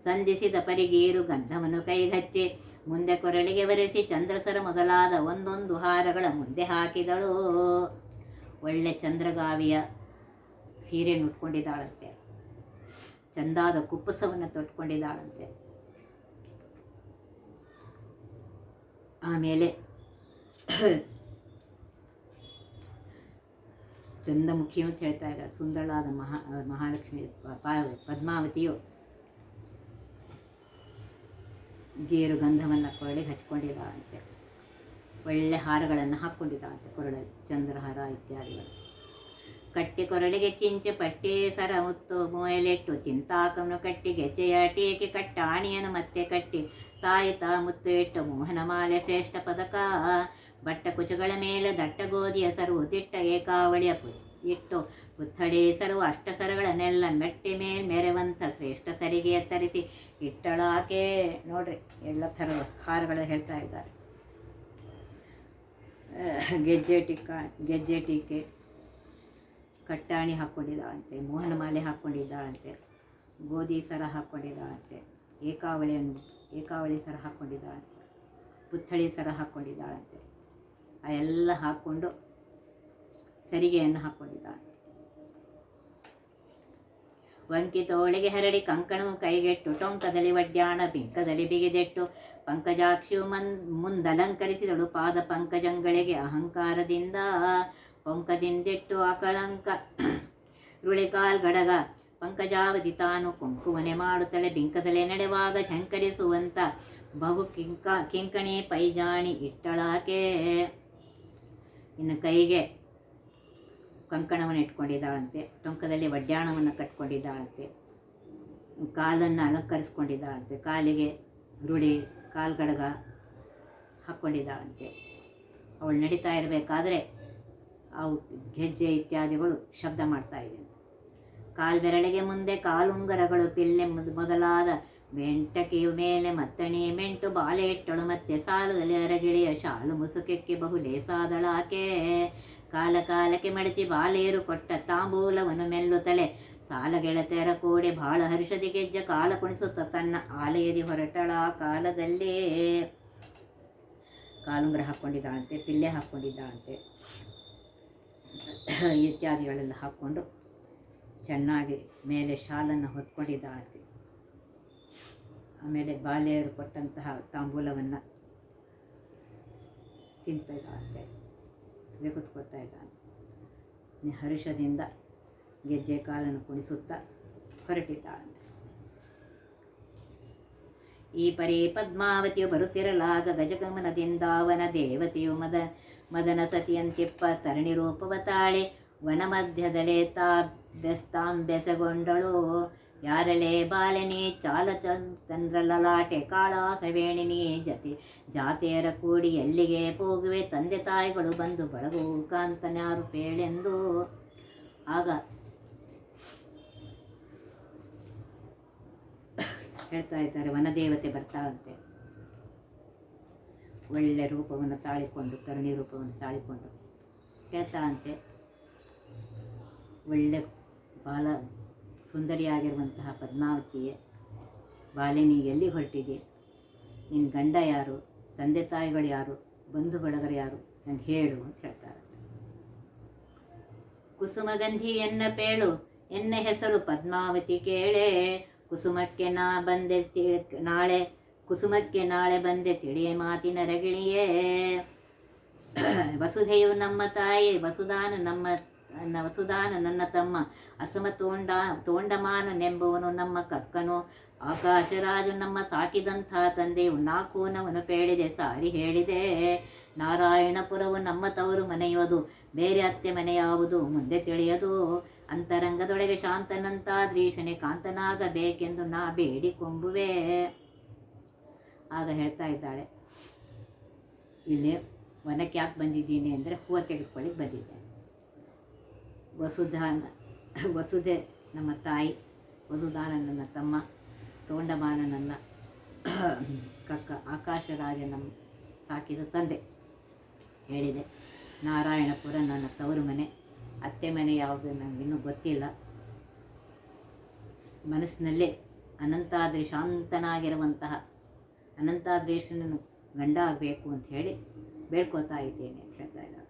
ಸಂಧಿಸಿದ ಪರಿಗೀರು ಗಂಧವನ್ನು ಕೈಗಚ್ಚಿ ಮುಂದೆ ಕೊರಳಿಗೆ ಒರೆಸಿ ಚಂದ್ರಸರ ಮೊದಲಾದ ಒಂದೊಂದು ಹಾರಗಳ ಮುಂದೆ ಹಾಕಿದಳು. ಒಳ್ಳೆ ಚಂದ್ರಗಾವಿಯ ಸೀರೆಯನ್ನು ಉಟ್ಕೊಂಡಿದ್ದಾಳಂತೆ. ಚಂದಾದ ಕುಪ್ಪಸವನ್ನು ತೊಟ್ಕೊಂಡಿದ್ದಾಳಂತೆ. ಆಮೇಲೆ ಚಂದಮುಖಿಯು ಅಂತ ಹೇಳ್ತಾ ಇದ್ದಾರೆ. ಸುಂದರಳಾದ ಮಹಾಲಕ್ಷ್ಮಿ ಪದ್ಮಾವತಿಯು ಗೇರು ಗಂಧವನ್ನು ಕೊರಳಿಗೆ ಹಚ್ಕೊಂಡಿದ್ದಾಳಂತೆ. ಒಳ್ಳೆ ಹಾರಗಳನ್ನು ಹಾಕ್ಕೊಂಡಿದ್ದಾಳಂತೆ ಕೊರಳಲ್ಲಿ, ಚಂದ್ರಹಾರ ಇತ್ಯಾದಿಗಳು. ಕಟ್ಟಿ ಕೊರಳಿಗೆ ಚಿಂಚೆ ಪಟ್ಟಿ ಸರ ಮುತ್ತು ಮೊಯಲಿಟ್ಟು ಚಿಂತಾಕವನ್ನು ಕಟ್ಟಿ ಗೆಜ್ಜೆಯ ಟೀಕೆ ಕಟ್ಟಾಣಿಯನ್ನು ಮತ್ತೆ ಕಟ್ಟಿ ತಾಯಿ ಮುತ್ತು ಇಟ್ಟು ಮೋಹನ ಮಾಲೆ ಶ್ರೇಷ್ಠ ಪದಕ ಬಟ್ಟ ಕುಚಗಳ ಮೇಲೆ ದಟ್ಟ ಗೋಧಿಯ ಸರು ತಿಟ್ಟ ಏಕಾವಳಿಯ ಇಟ್ಟು ಪುತ್ಥಳಿ ಸರು ಅಷ್ಟಸರಗಳನ್ನೆಲ್ಲ ಮೆಟ್ಟಿ ಮೇಲೆ ಮೆರೆವಂಥ ಶ್ರೇಷ್ಠ ಸರಿಗೆ ಎತ್ತರಿಸಿ ಇಟ್ಟಳಾಕೆ. ನೋಡ್ರಿ ಎಲ್ಲ ಥರದ ಹಾರಗಳು ಹೇಳ್ತಾ ಇದ್ದಾರೆ. ಗೆಜ್ಜೆ ಟೀಕೆ ಕಟ್ಟಾಣಿ ಹಾಕ್ಕೊಂಡಿದ್ದಾಳಂತೆ, ಮೋಹನ ಮಾಲೆ ಹಾಕ್ಕೊಂಡಿದ್ದಾಳಂತೆ, ಗೋಧಿ ಸರ ಹಾಕ್ಕೊಂಡಿದ್ದಾಳಂತೆ, ಏಕಾವಳಿ ಸರ ಹಾಕ್ಕೊಂಡಿದ್ದಾಳಂತೆ, ಪುತ್ಥಳಿ ಸರ ಹಾಕ್ಕೊಂಡಿದ್ದಾಳಂತೆ. ಆ ಎಲ್ಲ ಹಾಕ್ಕೊಂಡು ಸರಿಗೆಯನ್ನು ಹಾಕ್ಕೊಂಡಿದ್ದಾಳಂತೆ. ವಂಕಿತೋಳಿಗೆ ಹರಡಿ ಕಂಕಣವು ಕೈಗೆಟ್ಟು ಟೊಂಕದಲ್ಲಿ ವಡ್ಯಾಣ ಬಿಂಕದಲ್ಲಿ ಬಿಗಿದೆಟ್ಟು ಪಂಕಜಾಕ್ಷಿಯು ಮುಂದಲಂಕರಿಸಿದಳು ಪಾದ ಪಂಕಜಂಗಳಿಗೆ ಅಹಂಕಾರದಿಂದ ಪಂಕದಿಂದೆಟ್ಟು ಅಕಳಂಕ ರುಳಿಕಾಲ್ ಗಡಗ ಪಂಕಜಾವತಿ ತಾನು ಕುಂಕುಮನೆ ಮಾಡುತ್ತಲೇ ಬಿಂಕದಲ್ಲೇ ನಡೆವಾಗ ಝಂಕರಿಸುವಂತ ಬಹು ಕಿಂಕಣಿ ಪೈಜಾಣಿ ಇಟ್ಟಳಾಕೆ. ಇನ್ನು ಕೈಗೆ ಕಂಕಣವನ್ನು ಇಟ್ಕೊಂಡಿದ್ದಾಳಂತೆ, ಟೊಂಕದಲ್ಲಿ ವಡ್ಯಾಣವನ್ನು ಕಟ್ಕೊಂಡಿದ್ದಾಳಂತೆ, ಕಾಲನ್ನು ಅಲಂಕರಿಸ್ಕೊಂಡಿದ್ದಾಳಂತೆ, ಕಾಲಿಗೆ ರುಳಿ ಕಾಲ್ಗಡಗ ಹಾಕ್ಕೊಂಡಿದ್ದಾಳಂತೆ. ಅವಳು ನಡೀತಾ ಇರಬೇಕಾದ್ರೆ ಅವು ಗೆಜ್ಜೆ ಇತ್ಯಾದಿಗಳು ಶಬ್ದ ಮಾಡ್ತಾ ಇವೆ. ಕಾಲ್ಬೆರಳಿಗೆ ಮುಂದೆ ಕಾಲುಂಗರಗಳು ಪಿಲ್ಲೆ ಮೊದಲಾದ ಮೆಂಟಕಿಯ ಮೇಲೆ ಮತ್ತಣಿ ಮೆಂಟು ಬಾಲೆ ಇಟ್ಟಳು ಮತ್ತೆ ಸಾಲದಲ್ಲಿ ಅರಗಿಳಿಯ ಶಾಲು ಮುಸುಕೆಕ್ಕೆ ಬಹು ಲೇಸಾದಳಾಕೆ. ಕಾಲ ಕಾಲಕ್ಕೆ ಮಡಚಿ ಬಾಲೆಯರು ಕೊಟ್ಟ ತಾಂಬೂಲವನ್ನು ಮೆಲ್ಲುತ್ತಲೆ ಸಾಲ ಗೆಳತಿಯರ ಕೋಡೆ ಬಾಳ ಹರ್ಷದಿ ಗೆಜ್ಜ ಕಾಲ ಕುಣಿಸುತ್ತ ತನ್ನ ಆಲಯದಿ ಹೊರಟಳ ಕಾಲದಲ್ಲೇ ಕಾಲುಂಗುರ ಹಾಕ್ಕೊಂಡಿದ್ದಾಳಂತೆ, ಪಿಲ್ಲೆ ಹಾಕ್ಕೊಂಡಿದ್ದಾಳಂತೆ, ಇತ್ಯಾದಿಗಳೆಲ್ಲ ಹಾಕ್ಕೊಂಡು ಚೆನ್ನಾಗಿ ಮೇಲೆ ಶಾಲನ್ನು ಹೊತ್ಕೊಂಡಿದ್ದಾಳಂತೆ. ಆಮೇಲೆ ಬಾಲ್ಯರು ಕೊಟ್ಟಂತಹ ತಾಂಬೂಲವನ್ನು ತಿಂತಾ ಇದ್ದಾಳಂತೆ, ಕೂತ್ಕೊಳ್ತಾ ಇದ್ದಾನೆ. ಹರುಷದಿಂದ ಗೆಜ್ಜೆ ಕಾಲನ್ನು ಕುಣಿಸುತ್ತಾ ಹೊರಟಿದ್ದಾಳಂತೆ. ಈ ಪರಿ ಪದ್ಮಾವತಿಯು ಬರುತ್ತಿರಲಾಗ ಗಜಗಮನದಿಂದ ಅವನ ದೇವತೆಯು ಮದನ ಸತಿಯಂತಿಪ್ಪ ತರಣಿ ರೂಪವ ತಾಳೆ ವನ ಮಧ್ಯದಲ್ಲೇ ತಾಂಬೆಸಗೊಂಡಳು. ಯಾರಳೆ ಬಾಲನಿ ಚಾಲ ಚಂದ್ರಲಲಾಟೆ ಕಾಳಾಕವೇಣಿನಿ ಜಾತಿಯರ ಕೂಡಿ ಎಲ್ಲಿಗೆ ಹೋಗುವೆ, ತಂದೆ ತಾಯಿಗಳು ಬಂದು ಬಳಗು ಕಾಂತನ್ಯಾರು ಪೇಳೆಂದು. ಆಗ ಹೇಳ್ತಾ ಇದ್ದಾರೆ, ವನದೇವತೆ ಬರ್ತಾಳಂತೆ, ಒಳ್ಳೆ ರೂಪವನ್ನು ತಾಳಿಕೊಂಡು, ತರುಣಿ ರೂಪವನ್ನು ತಾಳಿಕೊಂಡು ಹೇಳ್ತಾಳಂತೆ, ಒಳ್ಳೆ ಬಾಲ ಸುಂದರಿಯಾಗಿರುವಂತಹ ಪದ್ಮಾವತಿಯೇ, ಬಾಲಿನಿ ಎಲ್ಲಿ ಹೊರಟಿದೆ, ನಿನ್ನ ಗಂಡ ಯಾರು, ತಂದೆ ತಾಯಿಗಳು ಯಾರು, ಬಂಧು ಬಳಗರು ಯಾರು, ನಂಗೆ ಹೇಳು ಅಂತ ಹೇಳ್ತಾರೆ. ಕುಸುಮಗಂಧಿ ಎನ್ನ ಪೇಳು, ಎನ್ನ ಹೆಸರು ಪದ್ಮಾವತಿ ಕೇಳೆ, ಕುಸುಮಕ್ಕೆ ನಾಳೆ ಬಂದೆ ತಿಳಿಯೇ ಮಾತಿನ ರಗಿಣಿಯೇ. ವಸುಧೆಯು ನಮ್ಮ ತಾಯಿ, ವಸುದಾನ ನನ್ನ ತಮ್ಮ, ಅಸಮ ತೋಂಡಮಾನನೆಂಬುವನು ನಮ್ಮ ಕಕ್ಕನು, ಆಕಾಶರಾಜು ನಮ್ಮ ಸಾಕಿದಂಥ ತಂದೆಯು ನಾಲ್ಕೂನವನು ಪೇಳಿದೆ ಸಾರಿ ಹೇಳಿದೆ. ನಾರಾಯಣಪುರವು ನಮ್ಮ ತವರು ಮನೆಯೋದು, ಬೇರೆ ಅತ್ತೆ ಮನೆ ಯಾವುದು ಮುಂದೆ ತಿಳಿಯದು. ಅಂತರಂಗದೊಳಗೆ ಶಾಂತನಂತಾದ್ರೀಶನೆ ಕಾಂತನಾಗಬೇಕೆಂದು ನಾ ಬೇಡಿಕೊಂಬುವೆ. ಆಗ ಹೇಳ್ತಾ ಇದ್ದಾಳೆ, ಇಲ್ಲಿ ವನಕ್ಕೆ ಯಾಕೆ ಬಂದಿದ್ದೀನಿ ಅಂದರೆ ಹೂವು ತೆಗೆದುಕೊಳ್ಳಿಕ್ಕೆ ಬಂದಿದ್ದೇನೆ. ವಸುಧೆ ನಮ್ಮ ತಾಯಿ, ವಸುದಾನ ನನ್ನ ತಮ್ಮ, ತೋಂಡಮಾನ ನನ್ನ ಕಕ್ಕ, ಆಕಾಶರಾಜ ನಮ್ಮ ಸಾಕಿದ ತಂದೆ ಹೇಳಿದೆ. ನಾರಾಯಣಪುರ ನನ್ನ ತವರು ಮನೆ, ಅತ್ತೆ ಮನೆ ಯಾವುದು ನನಗಿನ್ನೂ ಗೊತ್ತಿಲ್ಲ. ಮನಸ್ಸಿನಲ್ಲೇ ಶಾಂತನಾಗಿರುವಂತಹ ಅನಂತಾದ್ರೀಶನನ್ನು ಗಂಡ ಆಗಬೇಕು ಅಂತ ಹೇಳಿ ಬೇಡ್ಕೋತಾ ಇದ್ದೇನೆ ಅಂತ ಹೇಳ್ತಾ ಇದ್ದಾಳೆ.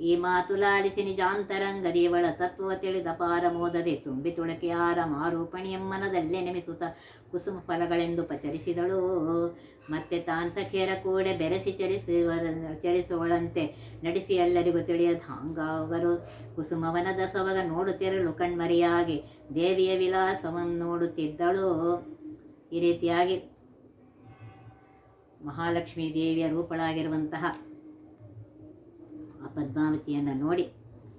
ಈ ಮಾತು ಲಾಲಿಸಿ ನಿಜಾಂತರಂಗದಿಯವಳ ತತ್ವ ತಿಳಿದ ಪಾರಮೋದದೆ ತುಂಬಿ ತುಳಕೆಯಾರ ಮಾರೂಪಣಿಯಮ್ಮನದಲ್ಲೇ ನೆಮಿಸುತ್ತ ಕುಸುಮ ಫಲಗಳೆಂದು ಪಚರಿಸಿದಳು. ಮತ್ತೆ ತಾನ್ ಸಖಿಯರ ಕೂಡೆ ಬೆರೆಸಿ ಚರಿಸುವಳಂತೆ ನಡೆಸಿ ಎಲ್ಲರಿಗೂ ತಿಳಿಯದ ಹಾಂಗಾವರು ಕುಸುಮವನದ ಸೊಬಗ ನೋಡುತ್ತಿರಲು ಕಣ್ಮರಿಯಾಗಿ ದೇವಿಯ ವಿಲಾಸವನ್ನು ನೋಡುತ್ತಿದ್ದಳು. ಈ ರೀತಿಯಾಗಿ ಮಹಾಲಕ್ಷ್ಮೀ ದೇವಿಯ ರೂಪಳಾಗಿರುವಂತಹ ಆ ಪದ್ಮಾವತಿಯನ್ನು ನೋಡಿ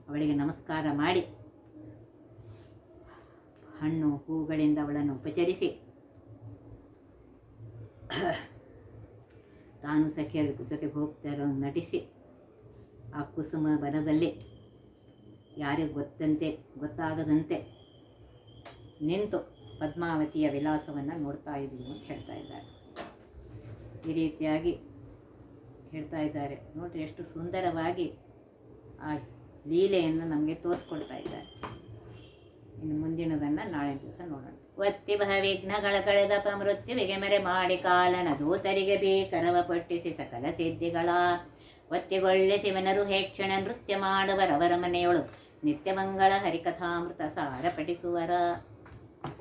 ಅವಳಿಗೆ ನಮಸ್ಕಾರ ಮಾಡಿ ಹಣ್ಣು ಹೂಗಳಿಂದ ಅವಳನ್ನು ಉಪಚರಿಸಿ ತಾನು ಸಖಿಯರ ಜೊತೆಗೆ ಹೋಗ್ತಾರೋ ನಟಿಸಿ ಆ ಕುಸುಮ ವನದಲ್ಲಿ ಯಾರಿಗೂ ಗೊತ್ತಾಗದಂತೆ ನಿಂತು ಪದ್ಮಾವತಿಯ ವಿಲಾಸವನ್ನು ನೋಡ್ತಾ ಇದ್ದೀವಿ ಅಂತ ಹೇಳ್ತಾ ಇದ್ದಾರೆ. ಈ ರೀತಿಯಾಗಿ ಹೇಳ್ತಾ ಇದ್ದಾರೆ. ನೋಡ್ರಿ ಎಷ್ಟು ಸುಂದರವಾಗಿ ಆ ಲೀಲೆಯನ್ನು ನಮಗೆ ತೋರಿಸ್ಕೊಡ್ತಾ ಇದ್ದಾರೆ. ಇನ್ನು ಮುಂದಿನದನ್ನು ನಾಳೆ ದಿವಸ ನೋಡೋಣ. ಒತ್ತಿ ವಿಘ್ನಗಳ ಕಳೆದಪ ಮೃತ್ಯುವಿಗೆ ಮೆರೆ ಮಾಡಿ ಕಾಲನ ದೂತರಿಗೆ ಭೀಕರವ ಪಟ್ಟಿಸಿ ಸಕಲ ಸಿದ್ಧಿಗಳ ಒತ್ತಿಗೊಳ್ಳಿಸಿ ವನರು ಹೇಕ್ಷಣ ನೃತ್ಯ ಮಾಡುವರವರ ಮನೆಯೊಳು ನಿತ್ಯ ಮಂಗಳ ಹರಿಕಥಾಮೃತ ಸಾರ ಪಠಿಸುವರ.